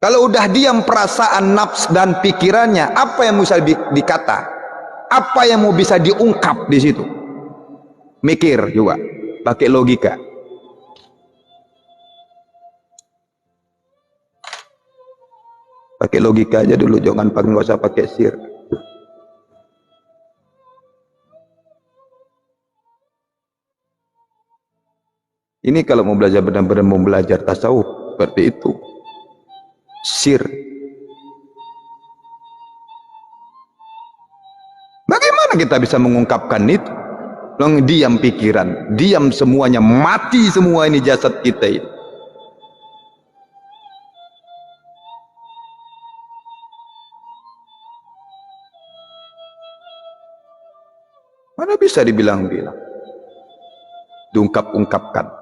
Kalau udah diam perasaan, nafs dan pikirannya, apa yang bisa dikata? Apa yang mau bisa diungkap di situ? Mikir juga, pakai logika. Pakai logika aja dulu, jangan nggak usah pakai sir. Ini kalau mau belajar benar-benar mau belajar tasawuf seperti itu. Sir. Bagaimana kita bisa mengungkapkan itu? Diam pikiran, diam semuanya, mati semua ini jasad kita ini. Mana bisa dibilang-bilang, diungkap-ungkapkan.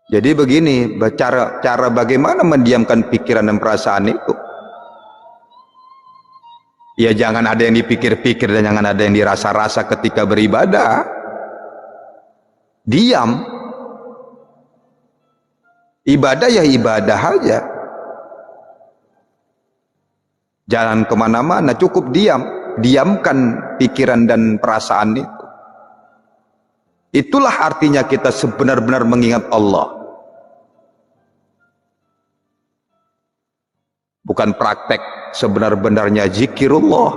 Jadi begini, cara bagaimana mendiamkan pikiran dan perasaan itu. Ya jangan ada yang dipikir-pikir dan jangan ada yang dirasa-rasa ketika beribadah. Diam. Ibadah ya ibadah aja. Jangan kemana-mana, cukup diam. Diamkan pikiran dan perasaan itu. Itulah artinya kita sebenar-benar mengingat Allah. Bukan praktek sebenar-benarnya zikirullah.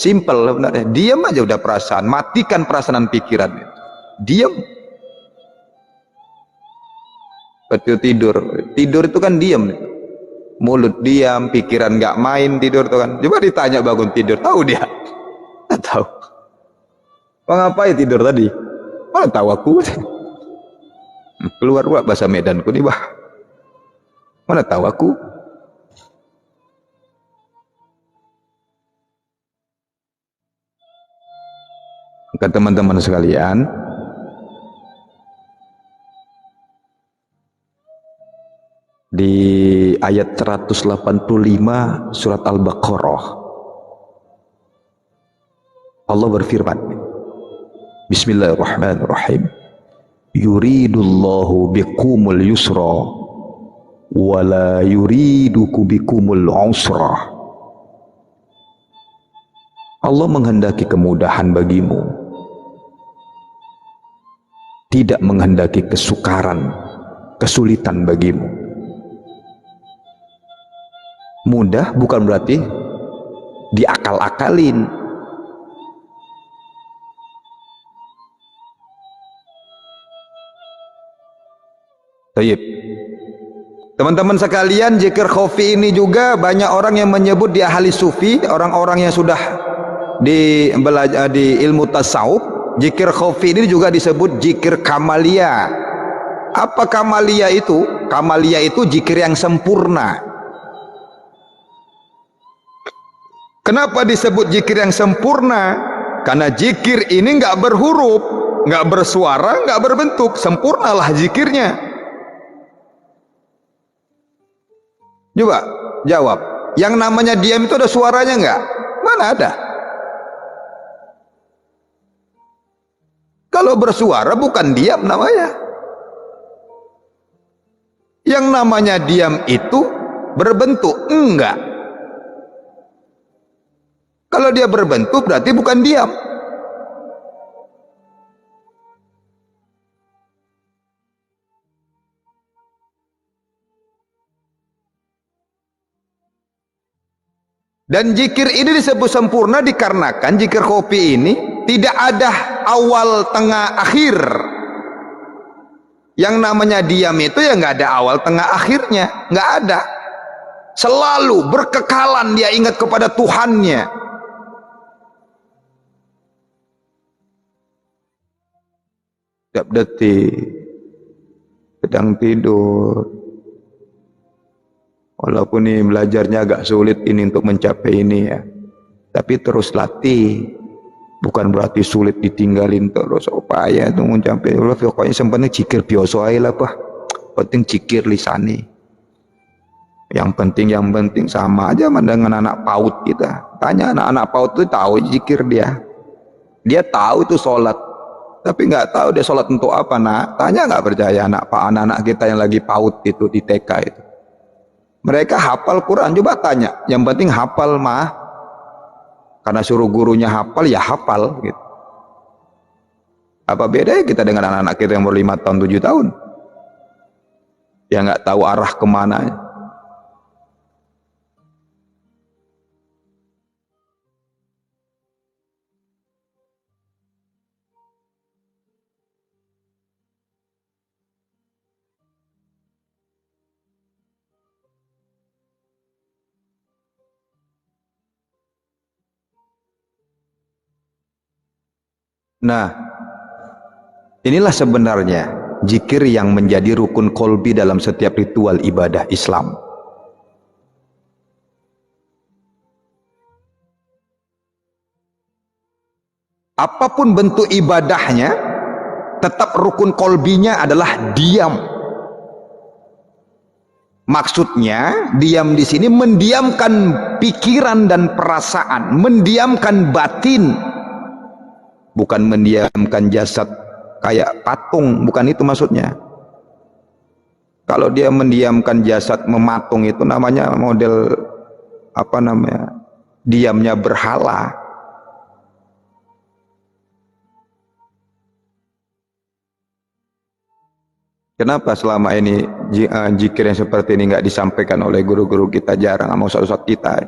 Simple sebenarnya. Diam aja udah perasaan. Matikan perasaan dan pikiran itu. Diam. Betul tidur. Tidur itu kan diam. Mulut diam, pikiran nggak main tidur tuh kan. Coba ditanya bangun tidur, tahu dia? Nggak tahu. Mau ngapain tidur tadi? Mana tahu aku? Keluar bahasa Medanku nih bah. Mana tahu aku? Maka teman-teman sekalian, di ayat 185 surat Al-Baqarah Allah berfirman, Bismillahirrahmanirrahim, yuridullahu bikumul yusra wala yuriduku bikumul usra. Allah menghendaki kemudahan bagimu, tidak menghendaki kesukaran, kesulitan bagimu. Mudah bukan berarti diakal-akalin. Baik. Teman-teman sekalian, zikir khafi ini juga banyak orang yang menyebut dia ahli sufi, orang-orang yang sudah belajar di ilmu tasawuf. Zikir khafi ini juga disebut zikir kamalia. Apa kamalia itu? Kamalia itu zikir yang sempurna. Kenapa disebut zikir yang sempurna? Karena zikir ini nggak berhuruf, nggak bersuara, nggak berbentuk. Sempurnalah zikirnya. Coba jawab. Yang namanya diam itu ada suaranya nggak? Mana ada? Kalau bersuara bukan diam namanya. Yang namanya diam itu berbentuk, enggak. Kalau dia berbentuk berarti bukan diam. Dan zikir ini disebut sempurna dikarenakan zikir khafi ini tidak ada awal, tengah, akhir. Yang namanya diam itu ya nggak ada awal, tengah, akhirnya, nggak ada. Selalu berkekalan dia ingat kepada Tuhannya. Setiap detik sedang tidur, walaupun ini belajarnya agak sulit ini untuk mencapai ini ya, tapi terus latih. Bukan berarti sulit ditinggalin terus upaya untuk mencapai Allah. Pokoknya sebenarnya cikir biasa lah pak, penting cikir lisani. Yang penting sama aja dengan anak PAUD kita. Tanya anak-anak PAUD itu tahu zikir dia tahu itu sholat, tapi nggak tahu dia sholat untuk apa. Nah, tanya nggak percaya anak-anak kita yang lagi PAUD itu di TK itu. Mereka hafal Quran, coba tanya. Yang penting hafal mah, karena suruh gurunya hafal ya hafal gitu. Apa bedanya kita dengan anak-anak kita yang baru 5 tahun 7 tahun yang nggak tahu arah kemana. Nah, inilah sebenarnya zikir yang menjadi rukun kolbi dalam setiap ritual ibadah Islam. Apapun bentuk ibadahnya, tetap rukun kolbinya adalah diam. Maksudnya diam di sini mendiamkan pikiran dan perasaan, mendiamkan batin, bukan mendiamkan jasad kayak patung, bukan itu maksudnya. Kalau dia mendiamkan jasad mematung itu namanya model apa namanya? Diamnya berhala. Kenapa selama ini zikir yang seperti ini nggak disampaikan oleh guru-guru kita, jarang sama ustaz-ustaz kita?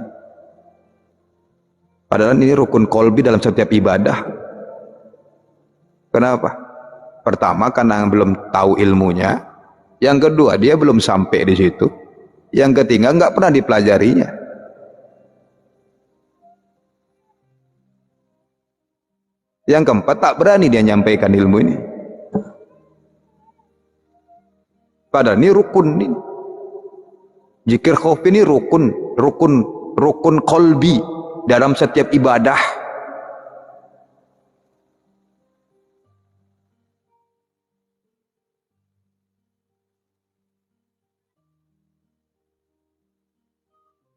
Padahal ini rukun kolbi dalam setiap ibadah. Kenapa? Pertama karena belum tahu ilmunya. Yang kedua dia belum sampai di situ. Yang ketiga nggak pernah dipelajarinya. Yang keempat tak berani dia nyampaikan ilmu ini. Padahal ini rukun ini. Zikir khauf ini rukun kolbi dalam setiap ibadah.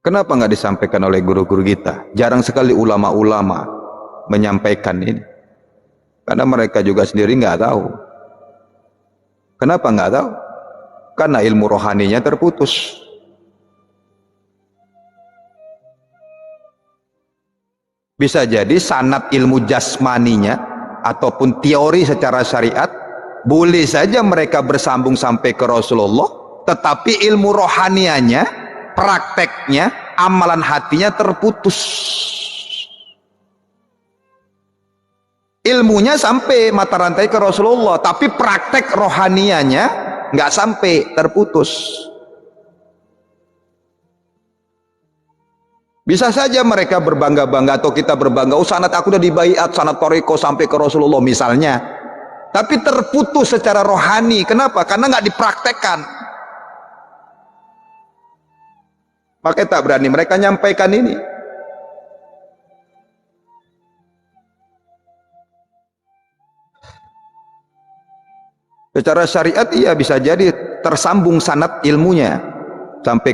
Kenapa nggak disampaikan oleh guru-guru kita? Jarang sekali ulama-ulama menyampaikan ini. Karena mereka juga sendiri nggak tahu. Kenapa nggak tahu? Karena ilmu rohaninya terputus. Bisa jadi sanad ilmu jasmaninya ataupun teori secara syariat boleh saja mereka bersambung sampai ke Rasulullah, tetapi ilmu rohanianya, prakteknya, amalan hatinya terputus. Ilmunya sampai mata rantai ke Rasulullah, tapi praktek rohanianya nggak sampai, terputus. Bisa saja mereka berbangga-bangga atau kita berbangga, oh sanad aku udah dibaiat, sanad toriko sampai ke Rasulullah misalnya, tapi terputus secara rohani. Kenapa? Karena nggak dipraktekkan. Makanya tak berani mereka nyampaikan ini. Secara syariat iya bisa jadi tersambung sanad ilmunya sampai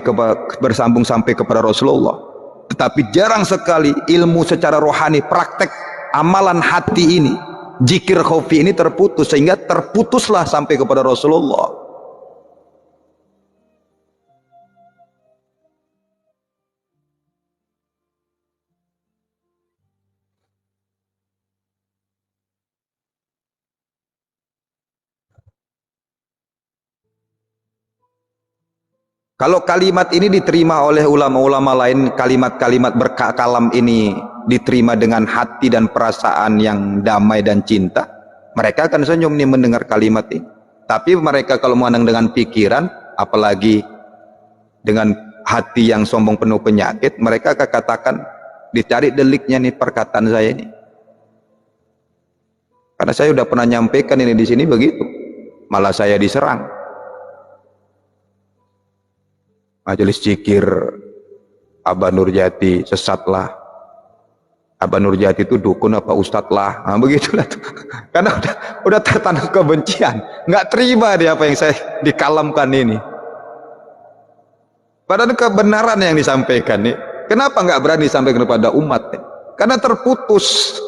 bersambung sampai kepada Rasulullah. Tetapi jarang sekali ilmu secara rohani, praktek amalan hati ini, zikir khafi ini terputus, sehingga terputuslah sampai kepada Rasulullah. Kalau kalimat ini diterima oleh ulama-ulama lain, kalimat-kalimat berkalam ini diterima dengan hati dan perasaan yang damai dan cinta, mereka akan senyum nih mendengar kalimat ini. Tapi mereka kalau memandang dengan pikiran, apalagi dengan hati yang sombong penuh penyakit, mereka akan katakan, dicari deliknya nih perkataan saya ini. Karena saya sudah pernah nyampaikan ini di sini begitu, malah saya diserang. Majelis zikir Abah Nurjati sesatlah, Abah Nurjati itu dukun apa ustadz lah, nah, begitulah tuh. Karena udah tertanam kebencian, nggak terima dia apa yang saya dikalamkan ini. Padahal kebenaran yang disampaikan nih, kenapa nggak berani disampaikan kepada umat nih? Karena terputus,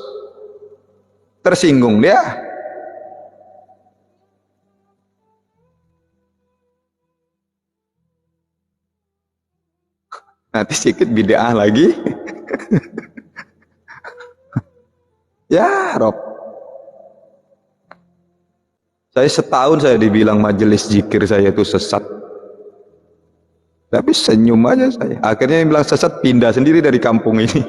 tersinggung dia. Nanti sedikit bid'ah lagi. Ya Rob, saya setahun saya dibilang majelis zikir saya itu sesat, tapi senyum aja saya. Akhirnya yang bilang sesat pindah sendiri dari kampung ini.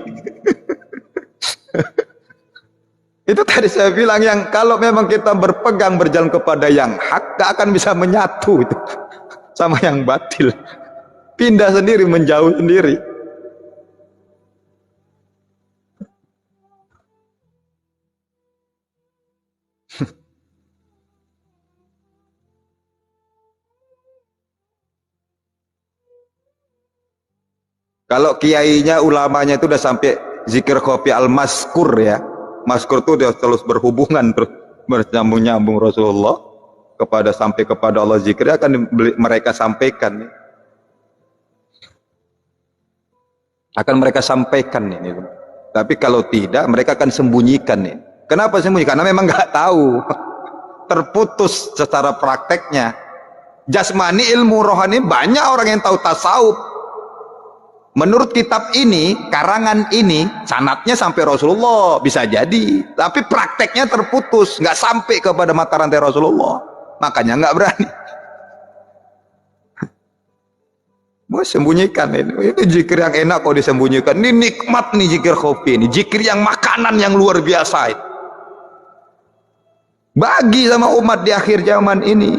Itu tadi saya bilang, yang kalau memang kita berpegang berjalan kepada yang hak, gak akan bisa menyatu itu sama yang batil. Pindah sendiri, menjauh sendiri. Kalau kiainya, ulamanya itu udah sampai zikir kopi al-maskur ya. Maskur itu dia terus berhubungan, terus bersambung-nyambung Rasulullah sampai kepada Allah, zikirnya akan mereka sampaikan nih. Akan mereka sampaikan ini. Tapi kalau tidak, mereka akan sembunyikan nih. Kenapa sembunyi? Karena memang nggak tahu. Terputus secara prakteknya. Jasmani, ilmu rohani, banyak orang yang tahu tasawuf. Menurut kitab ini, karangan ini, sanadnya sampai Rasulullah, bisa jadi. Tapi prakteknya terputus, nggak sampai kepada mata rantai Rasulullah. Makanya nggak berani. Mau sembunyikan ini zikir yang enak kalau disembunyikan. Ini nikmat nih zikir khofi ini, zikir yang makanan yang luar biasa itu. Bagi sama umat di akhir zaman ini,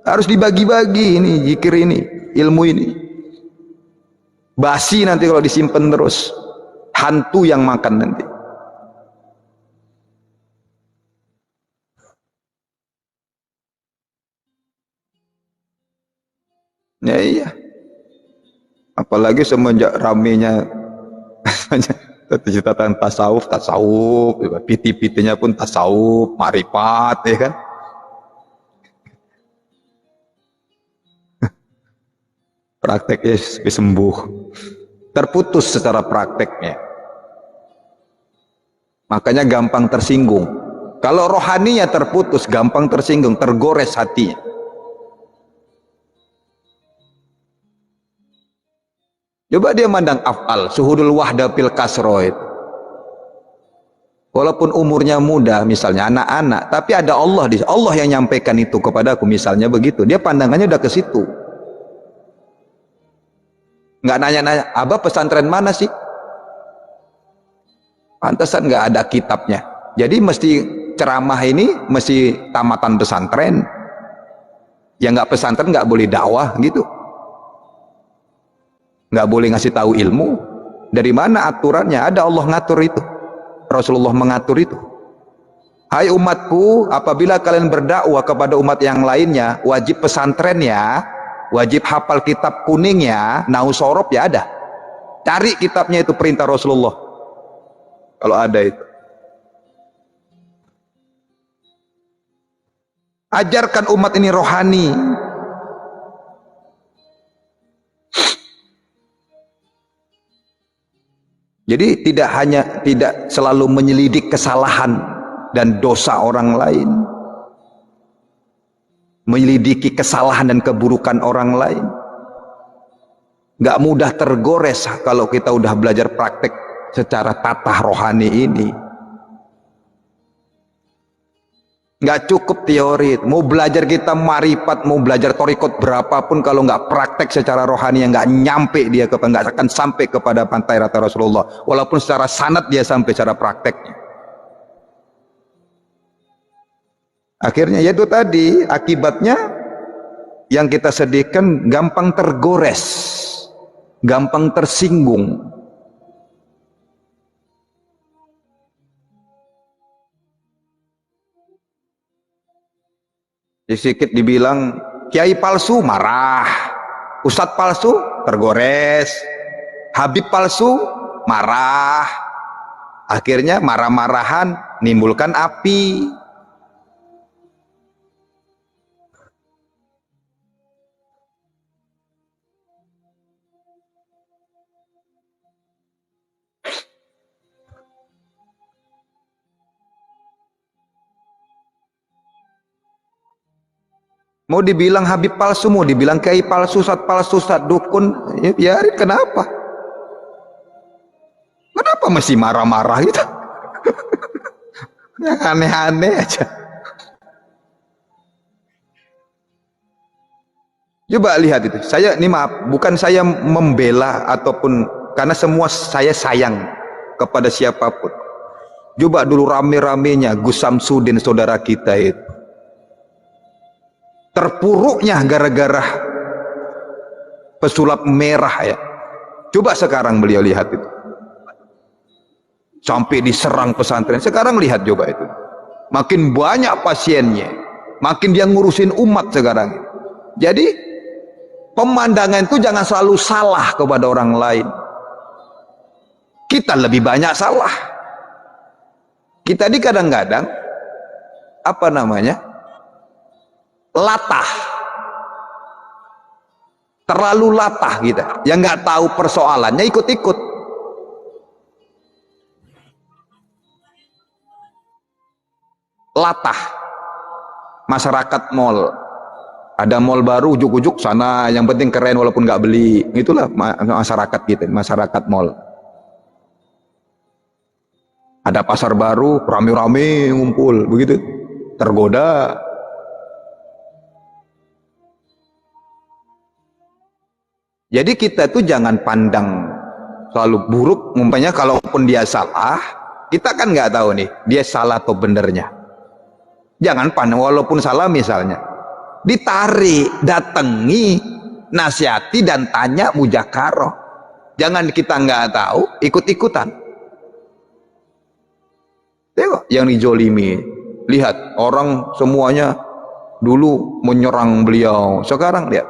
harus dibagi-bagi ini zikir ini, ilmu ini. Basi nanti kalau disimpan terus, hantu yang makan nanti. Ya iya. Apalagi semenjak ramenya cerita tasawuf, piti-pitinya pun tasawuf, marifat, ya kan? Prakteknya sembuh, terputus secara prakteknya. Makanya gampang tersinggung. Kalau rohaninya terputus, gampang tersinggung, tergores hatinya. Coba dia mandang af'al, suhudul wahda fil kasroid. Walaupun umurnya muda, misalnya anak-anak, tapi ada Allah di Allah yang nyampaikan itu kepadaku, misalnya begitu. Dia pandangannya udah ke situ. Nggak nanya-nanya, Abah pesantren mana sih? Pantesan nggak ada kitabnya. Jadi mesti ceramah ini mesti tamatan pesantren. Yang nggak pesantren nggak boleh dakwah gitu. Nggak boleh ngasih tahu ilmu. Dari mana aturannya? Ada Allah ngatur itu, Rasulullah mengatur itu. Hai umatku, apabila kalian berdakwah kepada umat yang lainnya, wajib pesantren ya, wajib hafal kitab kuning ya, nahu sorob ya, ada. Cari kitabnya itu, perintah Rasulullah kalau ada itu. Ajarkan umat ini rohani. Jadi tidak selalu menyelidik kesalahan dan dosa orang lain, menyelidiki kesalahan dan keburukan orang lain. Nggak mudah tergores kalau kita udah belajar praktek secara tatah rohani ini. Nggak cukup teori. Mau belajar kita marifat, mau belajar torikot berapapun, kalau nggak praktek secara rohani, yang nggak nyampe dia nggak akan sampai kepada pantai rata Rasulullah. Walaupun secara sanad dia sampai secara prakteknya. Akhirnya yaitu tadi akibatnya yang kita sedihkan, gampang tergores, gampang tersinggung. Sedikit dibilang kiai palsu marah, ustadz palsu tergores, habib palsu marah, akhirnya marah-marahan nimbulkan api. Mau dibilang habib palsu, mau dibilang kiai palsu, ustadz palsu, ustadz dukun, ya biarin. Kenapa? Kenapa mesti marah-marah gitu? Yang aneh-aneh aja. Coba lihat itu. Saya ini maaf, bukan saya membela ataupun, karena semua saya sayang kepada siapapun. Coba dulu rame-ramenya Gus Samsudin, saudara kita itu. Terpuruknya gara-gara pesulap merah ya. Coba sekarang beliau lihat itu. Sampai diserang pesantren. Sekarang lihat coba itu. Makin banyak pasiennya. Makin dia ngurusin umat sekarang. Jadi pemandangan itu jangan selalu salah kepada orang lain. Kita lebih banyak salah. Kita di kadang-kadang apa namanya? Latah. Terlalu latah kita, yang nggak tahu persoalannya ikut-ikut. Latah. Masyarakat mall, ada mall baru, ujuk-ujuk sana, yang penting keren walaupun nggak beli. Itulah masyarakat gitu, masyarakat mall. Ada pasar baru, rame-rame ngumpul, begitu, tergoda. Jadi kita tuh jangan pandang selalu buruk, umpamanya kalaupun dia salah, kita kan nggak tahu nih, dia salah atau benernya. Jangan pandang, walaupun salah misalnya, ditarik, datangi, nasihati dan tanya mujakaroh. Jangan kita nggak tahu, ikut-ikutan. Tengok yang dijolimi, lihat orang semuanya dulu menyerang beliau, sekarang lihat.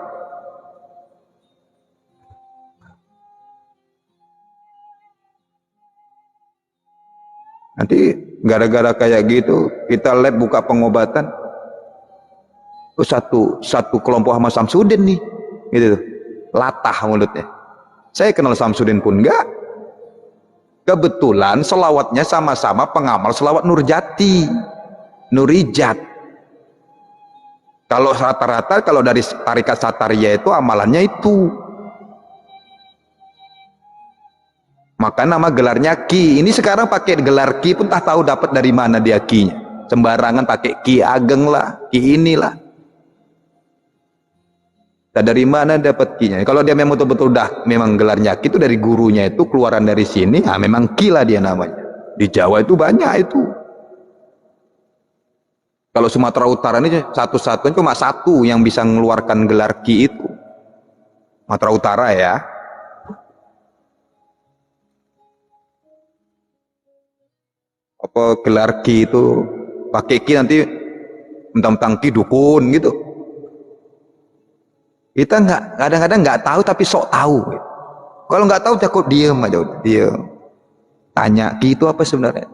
Nanti gara-gara kayak gitu kita lab buka pengobatan, satu kelompok sama Samsudin nih, gitu tuh, latah mulutnya. Saya kenal Samsudin pun enggak. Kebetulan selawatnya sama-sama pengamal selawat Nurjati, Nurijat. Kalau rata-rata kalau dari tarikat Satariyah itu amalannya itu. Maka nama gelarnya Ki. Ini sekarang pakai gelar Ki pun tak tahu dapat dari mana dia Ki-nya. Sembarangan pakai Ki Ageng lah, Ki inilah. Tak dari mana dapat Ki-nya. Kalau dia memang betul-betul dah memang gelarnya Ki itu dari gurunya itu keluaran dari sini, ah memang Ki lah dia namanya. Di Jawa itu banyak itu. Kalau Sumatera Utara ini satu-satunya cuma satu yang bisa mengeluarkan gelar Ki itu. Sumatera Utara ya. Apa gelar Ki itu pakai Ki nanti mentang-mentang Ki dukun gitu. Kita kadang-kadang nggak tahu tapi sok tahu. Kalau nggak tahu takut diem aja, diem. Tanya Ki itu apa sebenarnya?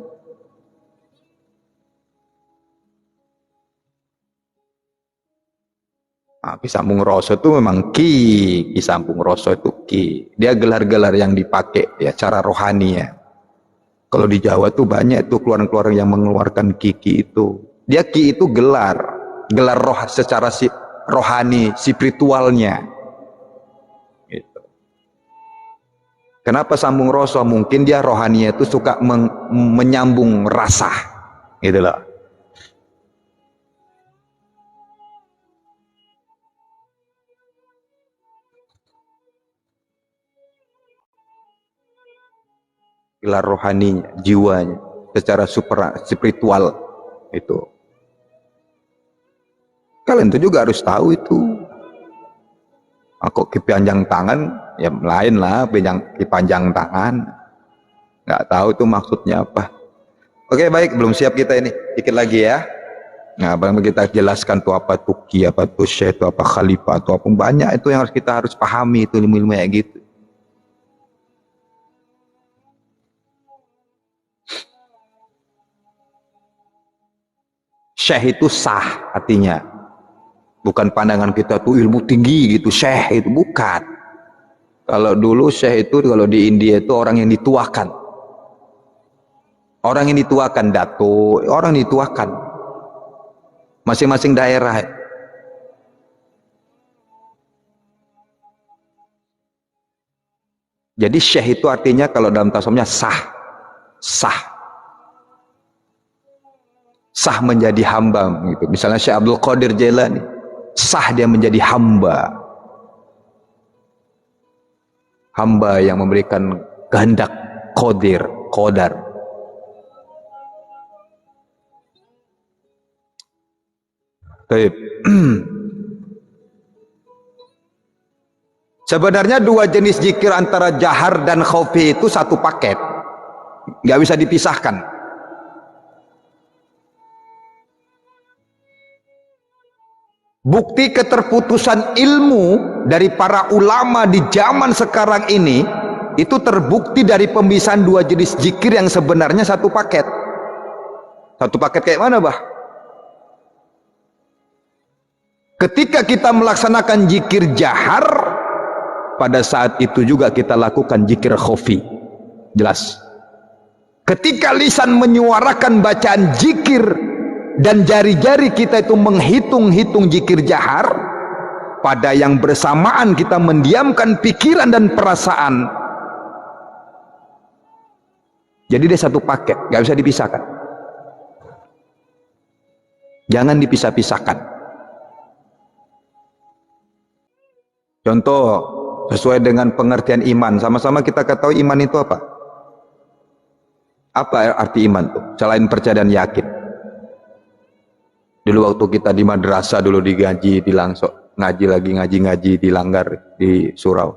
Nah, Ki Sambung Roso itu memang Ki, Ki Sambung Roso itu Ki. Dia gelar-gelar yang dipakai ya cara rohani ya. Kalau di Jawa tuh banyak tuh keluaran-keluaran yang mengeluarkan Ki itu. Dia Ki itu gelar roh secara rohani, spiritualnya. Gitu. Kenapa Sambung Roso? Mungkin dia rohaninya itu suka menyambung rasa, gitu loh. Gelar rohaninya, jiwanya, secara super spiritual itu. Kalian tuh juga harus tahu itu. Aku kepanjang tangan, ya lain lah, kepanjang tangan. Nggak tahu itu maksudnya apa. Oke baik, belum siap kita ini. Dikit lagi ya. Nah, bang kita jelaskan tuh apa tuh Ki, apa tuh Syekh, itu apa Khalifah, itu apa banyak itu yang kita harus pahami itu ilmu-ilmu kayak gitu. Syekh itu sah artinya. Bukan pandangan kita tuh ilmu tinggi gitu, Syekh itu bukan. Kalau dulu Syekh itu kalau di India itu orang yang dituakan. Orang yang dituakan, dato, orang yang dituakan. Masing-masing daerah. Jadi Syekh itu artinya kalau dalam tasawufnya sah. Sah. Sah menjadi hamba gitu. Misalnya Syekh Abdul Qadir Jailani, sah dia menjadi hamba. Hamba yang memberikan kehendak qadar. Baik. Sebenarnya dua jenis zikir antara jahar dan khafi itu satu paket. Nggak bisa dipisahkan. Bukti keterputusan ilmu dari para ulama di zaman sekarang ini itu terbukti dari pemisahan dua jenis zikir yang sebenarnya satu paket. Satu paket kayak mana, Bah? Ketika kita melaksanakan zikir jahar, pada saat itu juga kita lakukan zikir khafi. Jelas. Ketika lisan menyuarakan bacaan zikir dan jari-jari kita itu menghitung-hitung zikir jahar, pada yang bersamaan kita mendiamkan pikiran dan perasaan. Jadi dia satu paket, gak bisa dipisahkan. Jangan dipisah-pisahkan. Contoh sesuai dengan pengertian iman, sama-sama kita ketahui iman itu apa? Apa arti iman tuh? Selain percaya dan yakin. Dulu waktu kita di madrasah dulu digaji di Langsok, ngaji di Langgar, di Surau.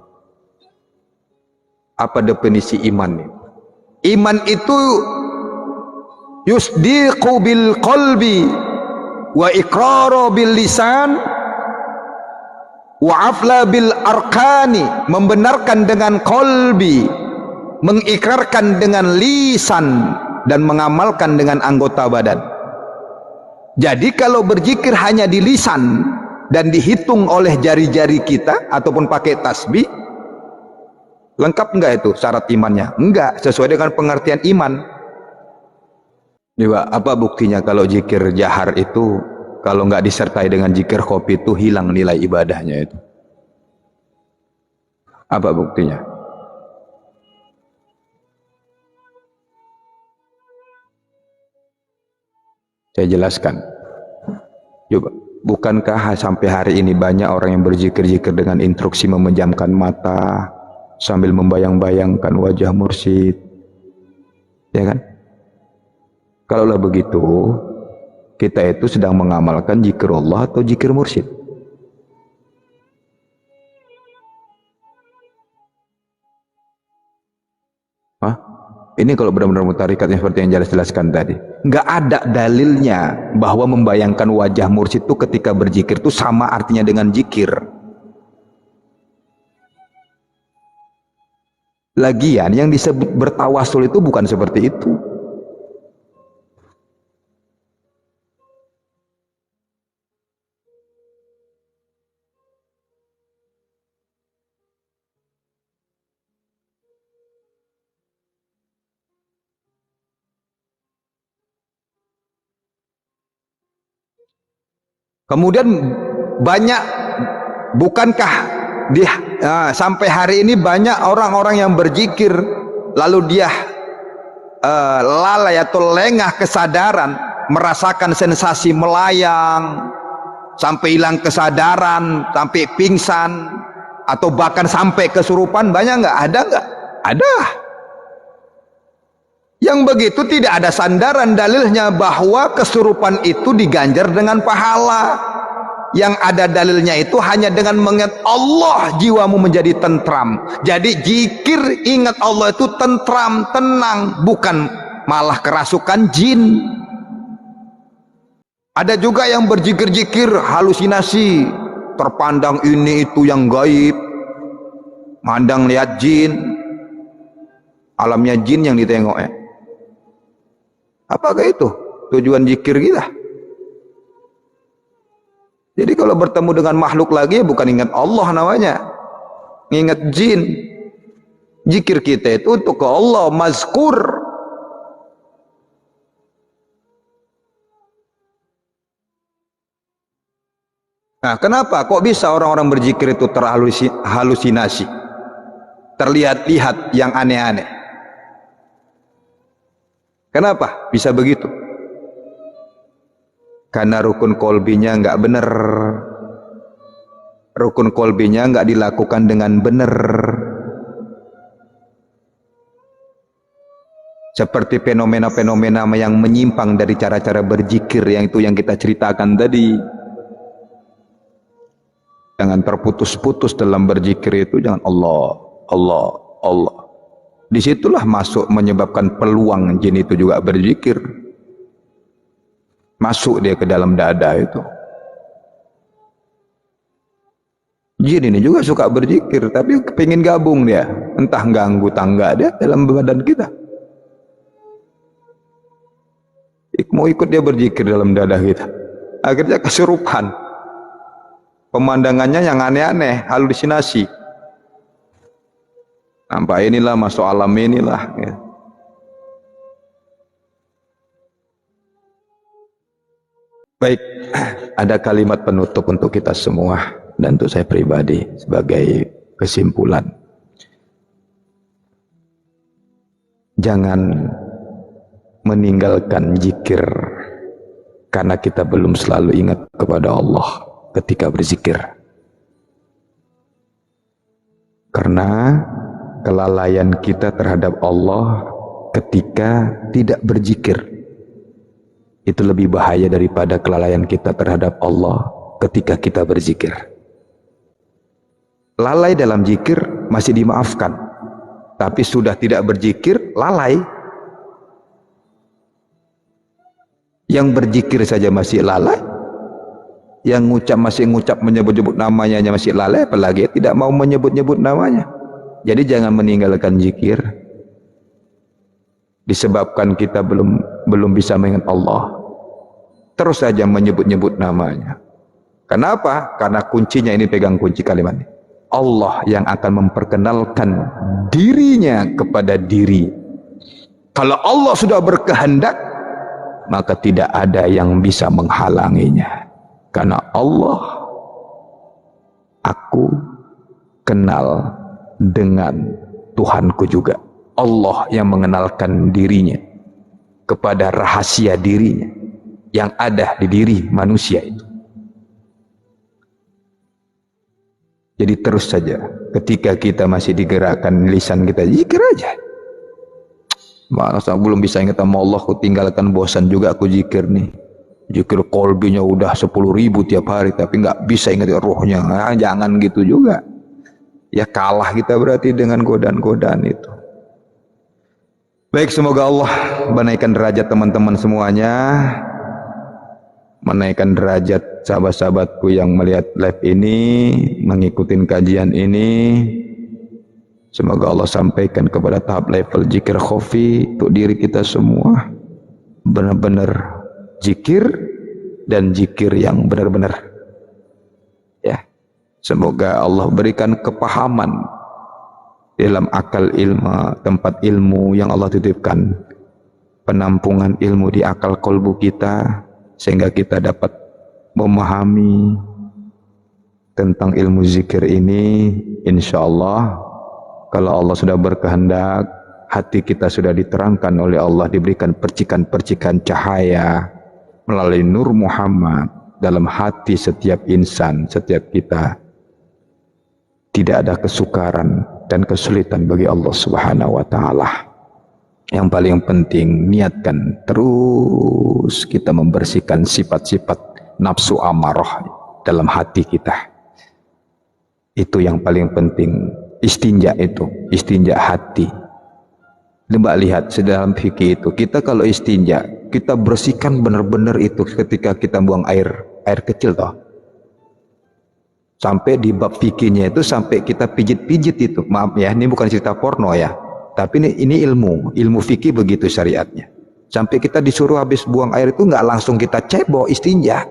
Apa definisi iman nih? Iman itu yusdiqu bil qalbi wa iqraru bil lisan wa afla bil arkani, membenarkan dengan qalbi, mengikrarkan dengan lisan, dan mengamalkan dengan anggota badan. Jadi kalau berzikir hanya di lisan dan dihitung oleh jari-jari kita ataupun pakai tasbih, lengkap enggak itu syarat imannya? Enggak, sesuai dengan pengertian iman. Coba, apa buktinya kalau zikir jahar itu kalau enggak disertai dengan zikir khafi itu hilang nilai ibadahnya itu? Apa buktinya? Saya jelaskan. Coba, bukankah sampai hari ini banyak orang yang berzikir-zikir dengan instruksi memejamkan mata sambil membayang-bayangkan wajah mursyid, ya kan? Kalaulah begitu, kita itu sedang mengamalkan zikrullah atau zikir mursyid? Hah? Ini kalau benar-benar mutarikatnya seperti yang jelaskan tadi, nggak ada dalilnya bahwa membayangkan wajah mursyid itu ketika berzikir itu sama artinya dengan zikir. Lagian yang disebut bertawasul itu bukan seperti itu. Kemudian banyak, bukankah sampai hari ini banyak orang-orang yang berzikir lalu dia lalai atau lengah kesadaran, merasakan sensasi melayang sampai hilang kesadaran, sampai pingsan, atau bahkan sampai kesurupan? Banyak nggak? Ada nggak? Ada. Yang begitu tidak ada sandaran dalilnya bahwa kesurupan itu diganjar dengan pahala. Yang ada dalilnya itu hanya dengan mengingat Allah jiwamu menjadi tentram. Jadi zikir ingat Allah itu tentram, tenang, bukan malah kerasukan jin. Ada juga yang berzikir-zikir halusinasi, terpandang ini itu yang gaib, mandang lihat jin, alamnya jin yang ditengok ya. Apakah itu tujuan zikir kita? Jadi kalau bertemu dengan makhluk lagi bukan ingat Allah namanya, ingat jin. Zikir kita itu untuk ke Allah, mazkur. Nah, kenapa kok bisa orang-orang berzikir itu terhalusinasi, terlihat-lihat yang aneh-aneh? Kenapa bisa begitu? Karena rukun kolbinya nggak benar. Rukun kolbinya nggak dilakukan dengan benar. Seperti fenomena-fenomena yang menyimpang dari cara-cara berzikir yang itu yang kita ceritakan tadi. Jangan terputus-putus dalam berzikir itu, jangan Allah, Allah, Allah. Disitulah masuk menyebabkan peluang jin itu juga berzikir. Masuk dia ke dalam dada itu. Jin ini juga suka berzikir, tapi pengen gabung dia. Entah ganggu tangga dia dalam badan kita. Mau ikut dia berzikir dalam dada kita. Akhirnya kesurupan. Pemandangannya yang aneh-aneh, halusinasi. Nampak inilah masuk alam inilah. Ya. Baik, ada kalimat penutup untuk kita semua dan untuk saya pribadi sebagai kesimpulan. Jangan meninggalkan zikir karena kita belum selalu ingat kepada Allah ketika berzikir. Karena kelalaian kita terhadap Allah ketika tidak berzikir itu lebih bahaya daripada kelalaian kita terhadap Allah ketika kita berzikir. Lalai dalam zikir masih dimaafkan, tapi sudah tidak berzikir lalai. Yang berzikir saja masih lalai, yang masih ngucap menyebut-nyebut namanya masih lalai, apalagi tidak mau menyebut-nyebut namanya. Jadi jangan meninggalkan zikir disebabkan kita belum bisa mengingat Allah. Terus saja menyebut-nyebut namanya. Kenapa? Karena kuncinya ini, pegang kunci kalimat ini. Allah yang akan memperkenalkan dirinya kepada diri. Kalau Allah sudah berkehendak, maka tidak ada yang bisa menghalanginya. Karena Allah, aku kenal dengan Tuhanku juga. Allah yang mengenalkan dirinya kepada rahasia dirinya yang ada di diri manusia itu. Jadi terus saja ketika kita masih digerakkan lisan kita, zikir aja. Masa belum bisa ingat sama Allah, aku tinggalkan, bosan juga aku zikir nih. Zikir kolbinya udah 10.000 tiap hari tapi nggak bisa ingat rohnya. Nah, jangan gitu juga. Ya kalah kita berarti dengan godaan-godaan itu. Baik, semoga Allah menaikkan derajat teman-teman semuanya, menaikkan derajat sahabat-sahabatku yang melihat live ini, mengikuti kajian ini. Semoga Allah sampaikan kepada tahap level zikir khafi untuk diri kita semua, benar-benar zikir dan zikir yang benar-benar. Ya, semoga Allah berikan kepahaman dalam akal ilmu, tempat ilmu yang Allah titipkan, penampungan ilmu di akal kolbu kita, sehingga kita dapat memahami tentang ilmu zikir ini. Insya Allah, kalau Allah sudah berkehendak, hati kita sudah diterangkan oleh Allah, diberikan percikan-percikan cahaya melalui Nur Muhammad dalam hati setiap insan, setiap kita. Tidak ada kesukaran dan kesulitan bagi Allah Subhanahu wa Ta'ala. Yang paling penting, niatkan terus kita membersihkan sifat-sifat nafsu amarah dalam hati kita. Itu yang paling penting. Istinja itu, istinja hati. Coba lihat dalam fikih itu, kita kalau istinja, kita bersihkan benar-benar itu ketika kita buang air kecil toh. Sampai di bab fikihnya itu sampai kita pijit-pijit itu. Maaf ya, ini bukan cerita porno ya. Tapi ini ilmu fikih begitu syariatnya. Sampai kita disuruh habis buang air itu nggak langsung kita cebok istinja.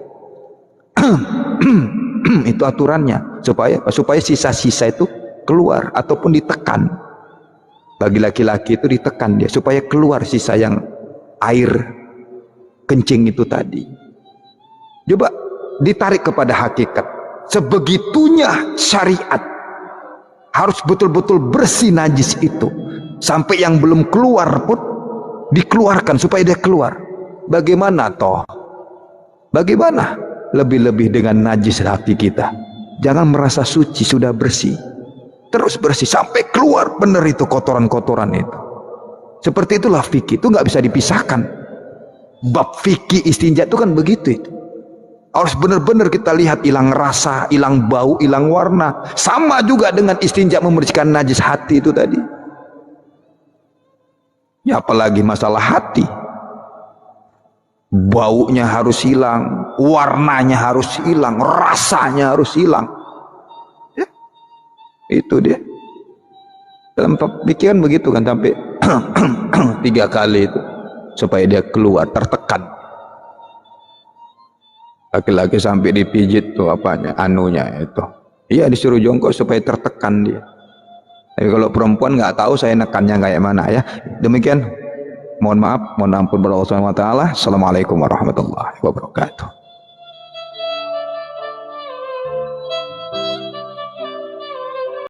Itu aturannya supaya sisa-sisa itu keluar ataupun ditekan. Bagi laki-laki itu ditekan dia supaya keluar sisa yang air kencing itu tadi. Coba ditarik kepada hakikat. Sebegitunya syariat harus betul-betul bersih najis itu, sampai yang belum keluar pun dikeluarkan supaya dia keluar. Bagaimana toh? Bagaimana lebih-lebih dengan najis hati kita? Jangan merasa suci sudah bersih, terus bersih sampai keluar benar itu kotoran-kotoran itu. Seperti itulah fikih, itu nggak bisa dipisahkan. Bab fikih istinja itu kan begitu itu. Harus benar-benar kita lihat, hilang rasa, hilang bau, hilang warna. Sama juga dengan istinja membersihkan najis hati itu tadi. Ya apalagi masalah hati. Baunya harus hilang, warnanya harus hilang, rasanya harus hilang. Ya, itu dia. Dalam pikiran begitu kan, sampai 3 kali itu supaya dia keluar, tertekan. Laki-laki sampai dipijit tuh apanya, anunya itu. Iya, disuruh jongkok supaya tertekan dia. Tapi kalau perempuan nggak tahu saya nekannya kayak mana ya. Demikian. Mohon maaf, mohon ampun kepada Allah Subhanahu wa taala. Assalamualaikum warahmatullahi wabarakatuh.